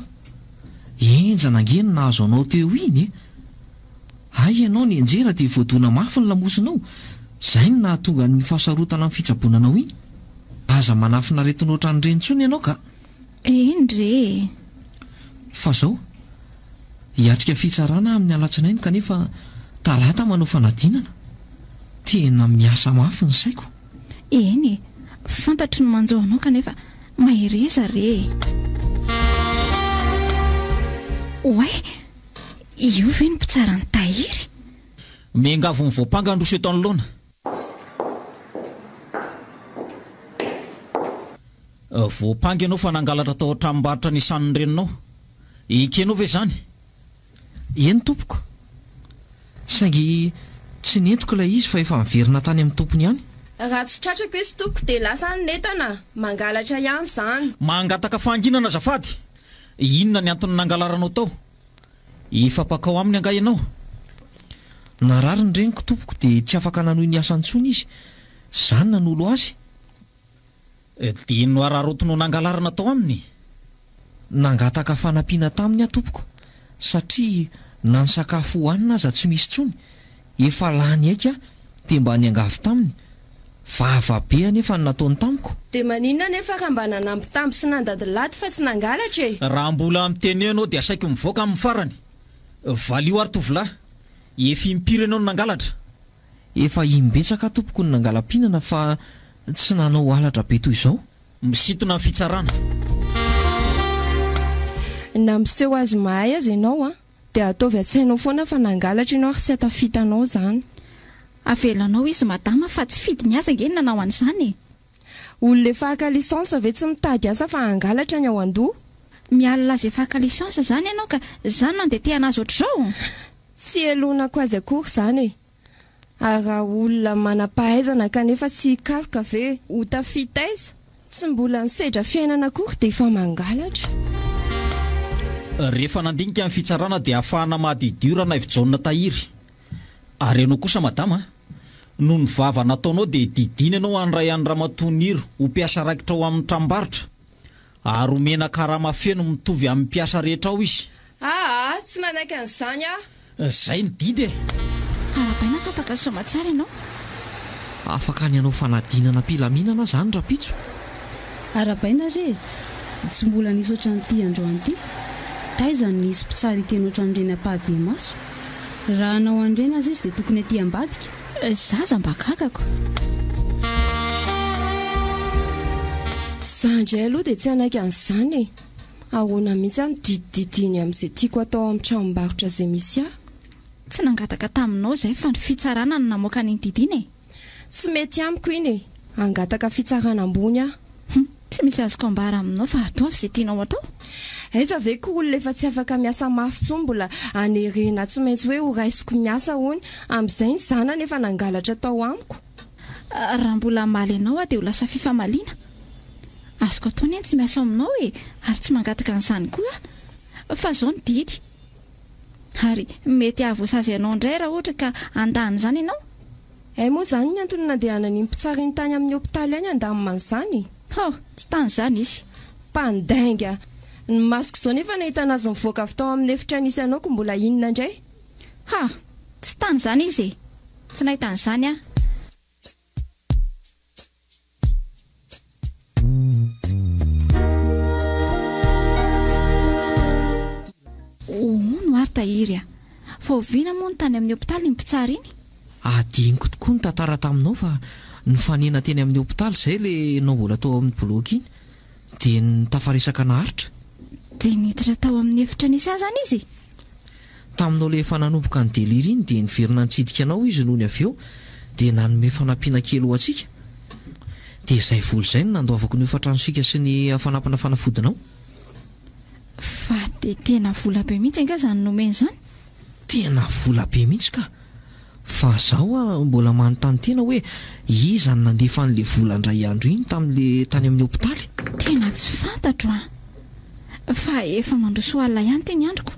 Enjana angeny nahazo anao teo iny Ay ianao ny enjera dia voadona mafy ny lamosinao. Zay ny nahatonga ny fahasarotana amin'ny fitsabonanao iny. Aza manafina retin'ohatra ny reny intsony ianao ka. Eny re. Fa zao hiatrika fitsarana amin'ny alatsinainy kanefa talata manao fanadinana. Tena miasa mafy ny saiko. Eny fantatry ny manjoanao kanefa mahereza re. Oay, io ve ny mpitsara ny tahiry? Miangavo ny voapanga androso eto anoloana. Voapanga ianao fa nangalatra tao an-tranom-barotra ny isan'ny reninao. Ikenao ve zany? Eny tompoko. Saingy tsy nentiko ilay izy fa efa miverina tany amin'ny tompony ihany. Raha tsy tratrako izy tompoko dia lasa ny netana. Mangalatra ihany zany. Mangataka fanginana azafady. Inona ny antony nangalaranao tao? Ifapakao aminy anga ianao. Narary ny reniko tompoko dia tsy afaka nanohy ny asany intsony izy. Zany nanolo azy. Dia no araroto no nangalarana tao aminy. Nangataka fanampiana taminy tompoko satria na ny sakafo hohanina aza tsy misy intsony. Efa lany aika dia mba niangavy taminy. Vavabe anefa nataony tamiko. Dia maninona nefa raha mba nanampy tamby sy nandadilaty fa tsy nangalatra e. Raha mbola amteny ianao dia saiko mivoaka amin'ny farany. Valio ary tovolahy. Efa impiry ianao no nangalatra. Efa imbetsaka tompoko ny nangalam-pihinana fa tsy nanao alatra be toy izao. Misitona amin'ny fitsarana. na miseho azy mahay azy ianao a dia ataovy atsainao foana fa nangalatra ianao ary tsy hatafitanao izany. Avelanao izy madama fa tsy fidy ny asa nge nanao an'izany. Olona efa haka lisansa ve tsy mitady asa fa hangalatra ny ao an-doha? Mialina azy efa haka lisansa izany ianao ka izany no andetehana azy ohatr'izao. Tsy elonako azy akory izany e. Ary raha olona manam-pahaizana kanefa tsy hikaroka ve ho tafita aiza, tsy mbola nisedra fiainana akory dia efa mangalatra. Rehefa nandinika amin'ny fitsarana dia ahafahana mahadidiorana efijaona tahiry. Ary ianao kosa madama, no ny vava nataonao dia didina ianao handray any Ramatoniry ho mpiasa raikitra ao amin'ny tranombarotra, ary omena karama feno mitovy amin'ny mpiasa rehetra ao izy. Tsy manaiky an'izany a. Izay ny didy. Arabaina fa afaka soma tsara ianao. Afaka ny anao fanadinana mpilaminana izany Rapitso. Arabaina re, tsy mbola nisy ohatran'ity androany ity. Taizany nisy mpitsara iteny ohatran'ireny ampahabe maso. Raha anao andreny azy izy dia tokony aty ambadika. Zaza mba gagako. Zandray aloha dia tsy anaiky an'izany e. Ahoana mihitsy any didididiny amin'izay tiako atao amin'ny tranombarotra izay misy ahy. Tsy nangataka taminao izay fa ny fitsarana no namoaka ny didina e. Tsy mety amiko iny e. Angataka fitsarana ambony aho. Tsy misy azoko ambara aminao fa ataovy izay tianao atao. Aiza ve ko olona efa tsy afaka miasa mafy intsony mbola anerena tsy maintsy hoe ho raisiko miasa hony amin'izay ny zanany efa nangalatra tao amiko. Raha mbola maly ianao dia ho lasa fifamaliana. Azoko ataony any tsy miasa aminao e, ary tsy mangataka an'izany koa. Fa izao ny didy. Ary mety ahavoasazy ianao indray raha ohatra ka andany izany ianao. Moa izany ny antony nandehanany mpitsara iny tany amin'ny hopitaly any andamina izany. Tsy tany izany izy. Mpandainga. Ny masoko izao nefa nahitana azy mivoaka avy tao amin'ny efitra nisy anao ko mbola inona indray? Tsy tany izany izy e. Tsy nahitany izany a. No ary tahiry a. Fa oviana moa ny tany amin'ny hopitaly ny mpitsara iny. Adiniko tokoa ny tantara taminao fa ny fanena teny amin'ny hopitaly izay le nao mbola tao amin'ny bloky iny dia nitafaresaka naharitra. Dia niditra tao amin'ny efitra nisy azy zany izy. Taminao le efa nanomboka ny deliry iny dia niverina nitsidika anao izy noho ny avy eo dia nanome fanampiana kely ho antsika. Dia izay vola izay no nandoavako ny hofatranosika sy ny fanampina fanafodinao. Fa dia tena vola be mihitsy nga izany nomeny izany. Tena vola be mihitsy ka. Fa zaho mbola manontany tena hoe iza ny nandefa an'ilay vola indray andro iny tamin'ilay tany amin'ny hopitaly. Tena tsy fantatro a. Fa efa mandroso alina ihany teny androko.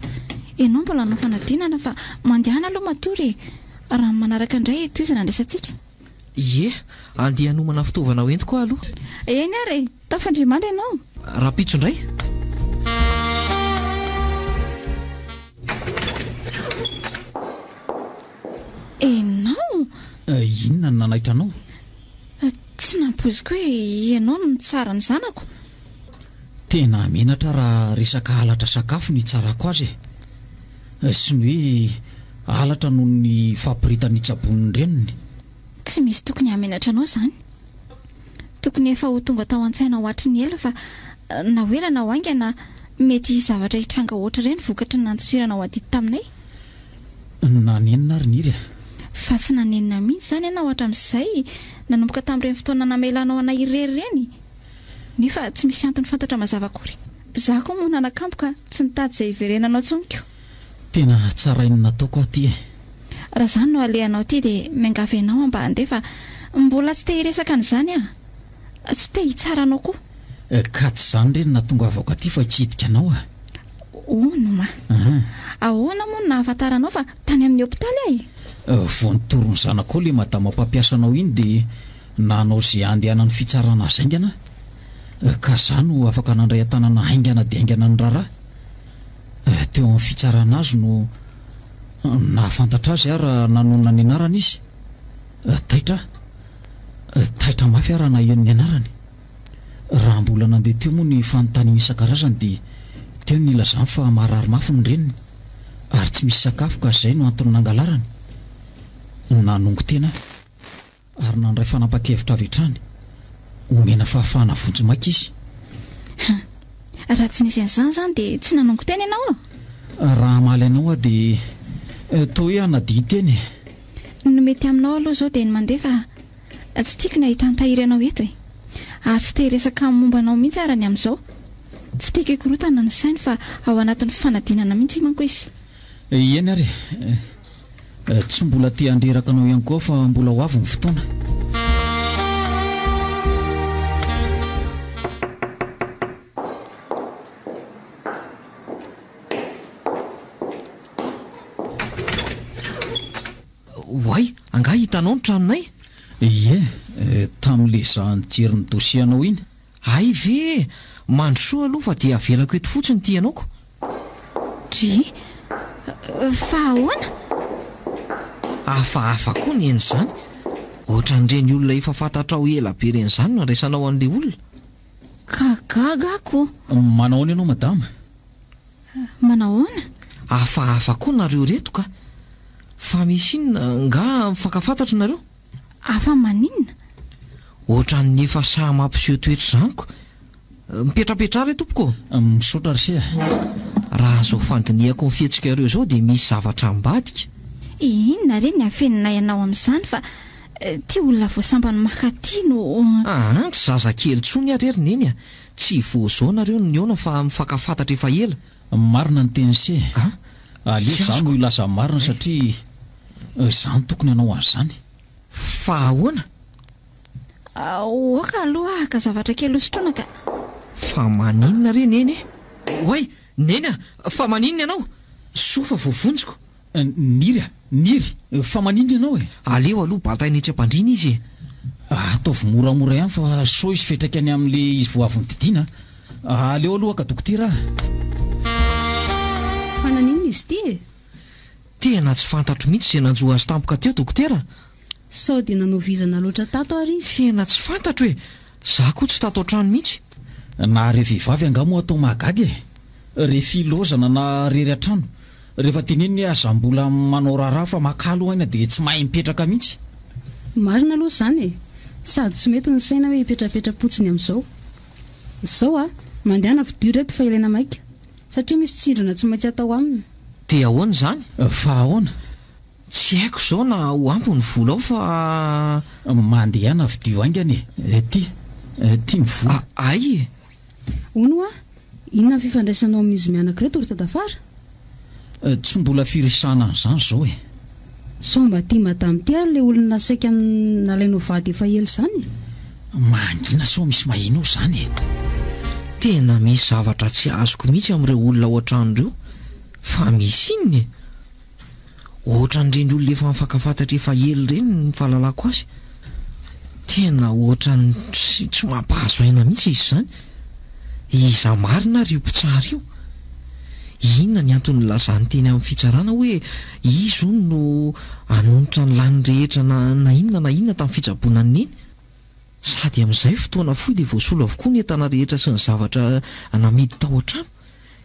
Ianao mbola hanao fanadinana fa mandehana aloha matory. Raha manaraka indray toizana andraisantsika. Ie, andeha hanomana fitaovana hoentiko aloha. Eny ary, tafandrimandry ianao. Rapitso indray. Ianao? Inona no nanaitranao? Tsy nampoziko hoe ianao no tsara ny zanako. Tena menatra raha resaka halatra sakafo ny tsarako azy. Sy ny hoe halatra noho ny fampiritany tsabon'ny reniny. Tsy misy tokony hamenatra anao izany. Tokony efa ho tonga tao an-tsaina ho hatry ny ela fa na ho ela na ho aingana mety zavatra hitranga ohatra ireny vokatry ny nantosirana ho adity taminay. Nanenina ary niry. Fa tsy nanenina mihitsy izany ianao hatramin'izay nanomboka tamin'ireny fotoana namelanao ana irery ireny. Nefa tsy misy antony fantatra mazava akory. Izaho koa moa nanakampoka tsy nitady izay hiverenanao tsoniko. Tena tsara iny nataoko aty e. Raha izany no alehanao ity dia miangavy ianao mba handeha fa mbola tsy te hiresaka an'izany a. Tsy te hitsara anao koa. Ka tsy izany ireny nahatongavako aty fa hitsidika anao a. No ma. Ahoana moa no nahafantaranao fa tany amin'ny hopitaly ahy? Vao nitoron'ny zanako ilay madama mpampiasanao iny dia nanao izay andehanany fitsarana azy aingana. Ka izany no afaka nandray an-tanana haingana dia haingana ny raharaha. Teo amin'ny fitsarana azy no nahafantatra azy raha nanonona ny anarany izy. Taitra mafy raha nahiony ny anarany. Raha mbola nandeha teo moa ny fanontaniana isan-karazany dia teo ny ilazany fa marary mafy ny reniny ary tsy misy sakafo ka izay no antony nangalarany. Nanongo tena ary nandray fanapa-kevitra avy hatrany omena fahafahana vonjy maika izy. raha tsy nisy an'izany izany dia tsy nanongo teny ianao raha maly anao dia toa hoe anadio teny no mety aminao aloha izao dia ny mandeha fa tsy tiako nahita nitahiry anao eto ary tsy tehiresaka momba anao mihitsy arany amin'izao tsy tiako hikorotana ny sainy fa ao anatin'ny fanadinana mihitsy manko izy eny ary tsy mbola tia handreraka anao ihany koa fa mbola ho avy ny fotoana hoay anga hitanao ny tranonay tamin'le zanyjery ny dosianao iny ay ve mandrosoa aloha fa dia avelako eto fotsiny ty anaoko fa ahoana hafahafa koa ny eny izany ohatran'ireny olona efa fantatra ao ela be reny izany no andraisanao an'ilay olona kagagako manahoana ianao madama manahoana hafahafa koa nareo reto ka fa misy inona nga mifankafantatra nareo afa maninona ohatran'ny efa sahy mampiseho toetra izanyko mipetrapetrara tompoko misaotra ryse raha zao fandiniako ny fihetsika ireo izao dia misy zavatra mbadika inona reny afeninay ianao amin'izany fa ty olona voasambany makatino tsy zazakely tsony areriny eny tsy vozao nareo ny ona fa mifankafantatra efa ela marina ny tenise aleo izany no ilaza marina satria izany tokony anao an'izany fa ahoana oaka aloha ahaka zavatra kely hosotrona ka fa maninona reny eny hoay neny fa maninona ianao sofa voavonjiko niry fa maninona ianao aleo aloha batainetsy ampandrina izy ataovy moramora ihany fa so izy fetraka any amin'le izy voavy nydidiana aleo aloha ka dokotera fa naninona izy ty tena tsy fantatro mihitsy izay nanjoa azy tampoka teo dokotera sao dia nanovizana loatra tato ary izy tena tsy fantatro hoe za koa tsy tato an-trano mihitsy na re vehivavy angamo atao mahagagy re filozana na rery an-trano rehefa teneny azambola manao raharaha fa makalo aina dia tsy mahay mipetraka mihitsy marina aloha izany sady tsy mety ny saina hoe hipetrapetra-potsiny amin'izao izao mandehana vidio reto fa ilaina maika satria misy tsindrona tsy maintsy atao aminy dia ahoana izany fa ahoana tsy haiko izao na ho ampo ny vola ao fa mandehana vidio aingany ty mivola ay ono inona ny fifandraisanao amin'izy mianaka reto ry tadafara tsy mbola firesahana an'izany izao sao mba tia madamy ty ary le olona saika nalainao vady efa ela izany mangina sao misy mahino izany tena misy zavatra tsy azoko mihitsy amin'ireo olona ao an-trano ireo fa misy inony ohatran'ireny olona efa mifankafantatra efa ela ireny ny fahalalako azy tena ohatran'ny tsy mampahazo aina mihitsy izy izany iza marina ry io mpitsara io inona ny antony lazany teny amin'ny fitsarana hoe izy ony no anonitra ny lany rehetra na inona na inona tamin'ny fitsaboana ny eny sady amin'izay fotoana foy dia voasolo avokoa ny entana rehetra sy ny zavatra namidy tao an-trano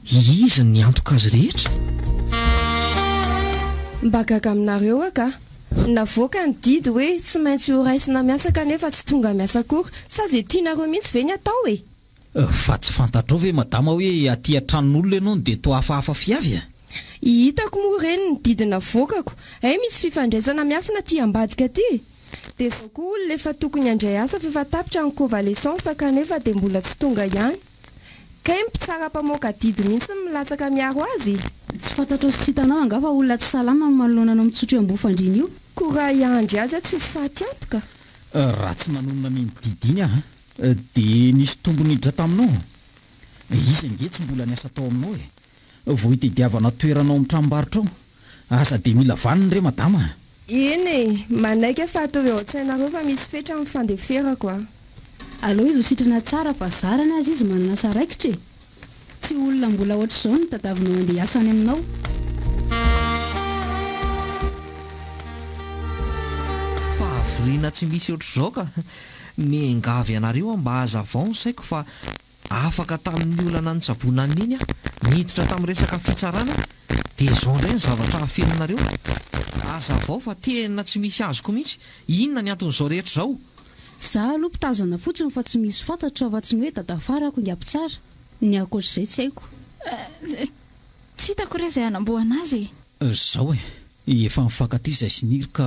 izy ny antoka azy rehetra mba gaga aminareo aka navoaka ny didy hoe tsy maintsy ho raisina miasa kanefa tsy tonga miasa kory sa zay tianareo mihitsy ve ny atao fa tsy fantatrao ve madama hoe aty an-tranon'olona ianao no dia toa hafahafa fiavy hitako moa ireny ny didina voakako misy fifandraisana miafina ty ambadika ty dia zao koa olona efa tokony andray asa fefa tapitra ny convalescence kanefa dia mbola tsy tonga ihany kay mpitsara-pamoaka didy mihitsy milatsaka miaro azy tsy fantatro sy tsy hitanao anga fa olona tsy salama no manoloananao mitsotro ambofandriny io koa iandry azy tsy ho faty antoka raha tsy nanonona ny didiny dia nisy tombony hiditra taminao izy ange tsy mbola niasa tao aminao vao hitediavana toeranao amin'ny tranombarotra ao asa dia mila vaniny re madama eny manaika fa atao eo an-tsainareo fa misy fetra amin'ny fandeferako aloha izy ho sitrana tsara fa zarana azy izy manana saraikitra tsy olona mbola ohatr'izao ny tadavinao andeha asany aminao fa aviriana tsy misy ohatr'izao ka miangavy anareo mba hazavao ny saiko fa afaka tamin'ny olana nitsaboana n'iny niditra tamin'ny resaka fitsarana dia izao indray ny zavatra hafenanareo hazavao fa tena tsy misy azoko mihitsy inona ny anton'izao rehetra izao za aloha mpitazana fotsiny fa tsy misy fantatra fa tsy ny hoe tadafarako ingampy tsara ny akoatr'izay tsy haiko. Tsy hitako re izay hanamboana azy. Zao efa mifankaty izay siniry ka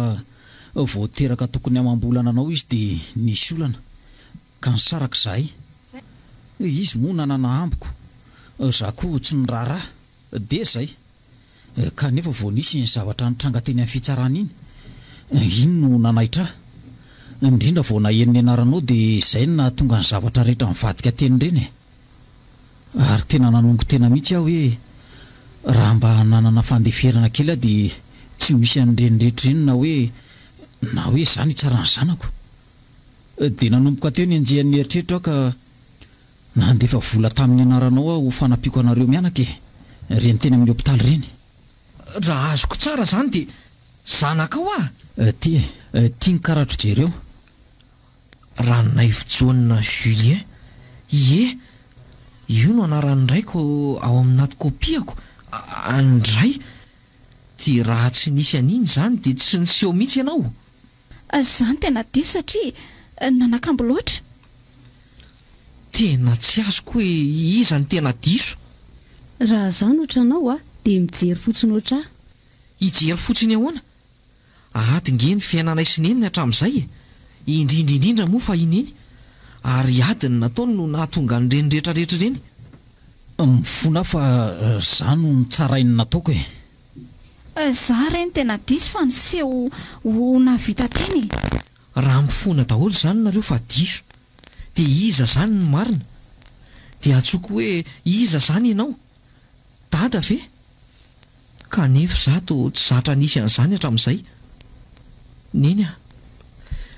voateraka tokony hamambolana anao izy dia nisy olana ka nisaraka izahay. Izy moa nanana ambiko, za koa tsy niraharaha dia izay kanefa vao nisy ny zavatra nitranga teny amin'ny fitsarana iny no nanaitra indrindra vao nahenony anaranao dia izay no nahatonga ny zavatra rehetra mivadika teny ireny ary tena nanongo tena mihitsy aho hoe raha mba nanana fandeferana kely dia tsy misy an'ireny rehetra ireny na hoe izany tsara ny zanako dia nanomboka teo ny anjehan'ny eritreritra ka nandefa vola tamin'ny anaranao aho fanampiako anareo mianaka reny teny amin'ny hopitaly ireny. Raha azoko tsara izany dia zanaka ao tiany karatro jereo ranonay fijoana Julien. Ie, io no anaran'ny raiko ao amin'ny kopiako andray dia raha tsy nisy an'iny izany dia tsy niseho mihitsy ianao. Izany tena diso satria nanakambo loatra. Tena tsy azoko hoe iza ny tena diso. Raha izany ohatranao dia mijery fotsiny oatra. Hijery fotsiny ahoana? Ady nge ny fiainanay sy neniny hatramin'izay indrindra moa fa ineny ary ady ny nataony no nahatonga n'ireny rehetrarehetra ireny. Mifona fa izany no tsarainy nataoko Za reny tena diso fa niseho ho navita teny. Raha mifona daholo izany nareo fa diso dia iza izany ny marina? Dia atsoko hoe iza izany ianao? Dada ve? Kanefa zato tsy zatra nisy an'izany hatramin'izay. Neny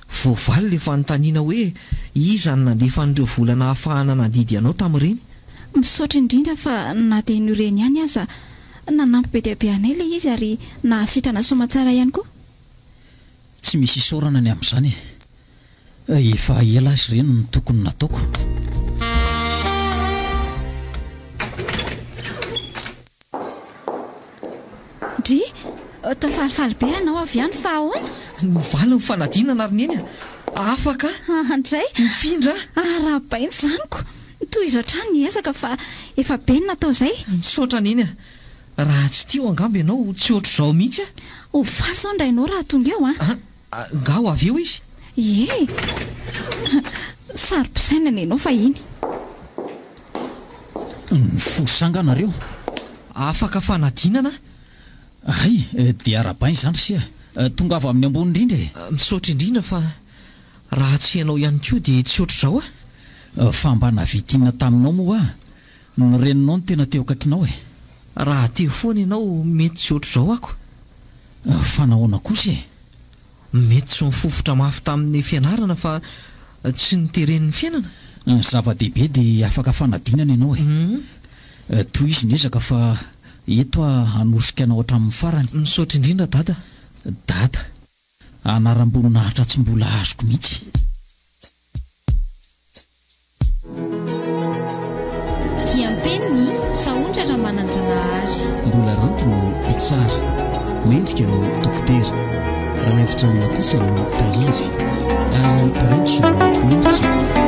voavaly ilay fanontaniana hoe iza ny nandefa an'ireo volana ahafahana nadidy anao tamin'ireny. Misaotra indrindra fa na dia iny ireny ihany aza nanampy be dia be anay ilay izy ary nahasitrana somatsara ihany koa. Tsy misy isaorana ny amin'izany efa ela azy ireny no tokony nataoko. Dry tafalifaly be anao avy ihany fa ahoana? Mivaly ny fanadinana ary neny afaka andray mifindra rahabainy zaniko toy izao trano ny ezaka fa efa be ny natao izay. Misaotra neny raha tsy tio angamba ianao tsy ohatr'izao mihitsy ho faly sao indrainao raha tonga eo nga ho avy eo izy. Ie sary-pisainana ianao fa iny fosanganareo afaka fanadinana. Ay dia arabainy izany sia tonga avy amin'ny ambony indrindra misaotra indrindra fa raha tsy ianao ihany koa dia tsy ohatr'izao fa mba navitina taminao moa nyreninao no tena teo akakinao raha teo foana ianao mety tsy ohatr'izao ako. Fa nahoana kosa mety tsy mifofotra mafy tamin'ny fianarana fa tsy niteren'ny fiainana. Zava-dehibe dia afaka fanadinana ianao toy izy niezaka fa eto hanosika anao hatramin'ny farany. Misaotra indrindra dada anaram-boninahitra tsy mbola azoko mihitsy. Diam-peniny saontra raha mananjanahary mbola ranto no itsara mendrika no dokotera raha nahevitra amina kosa no tahiry ary rentso no moso.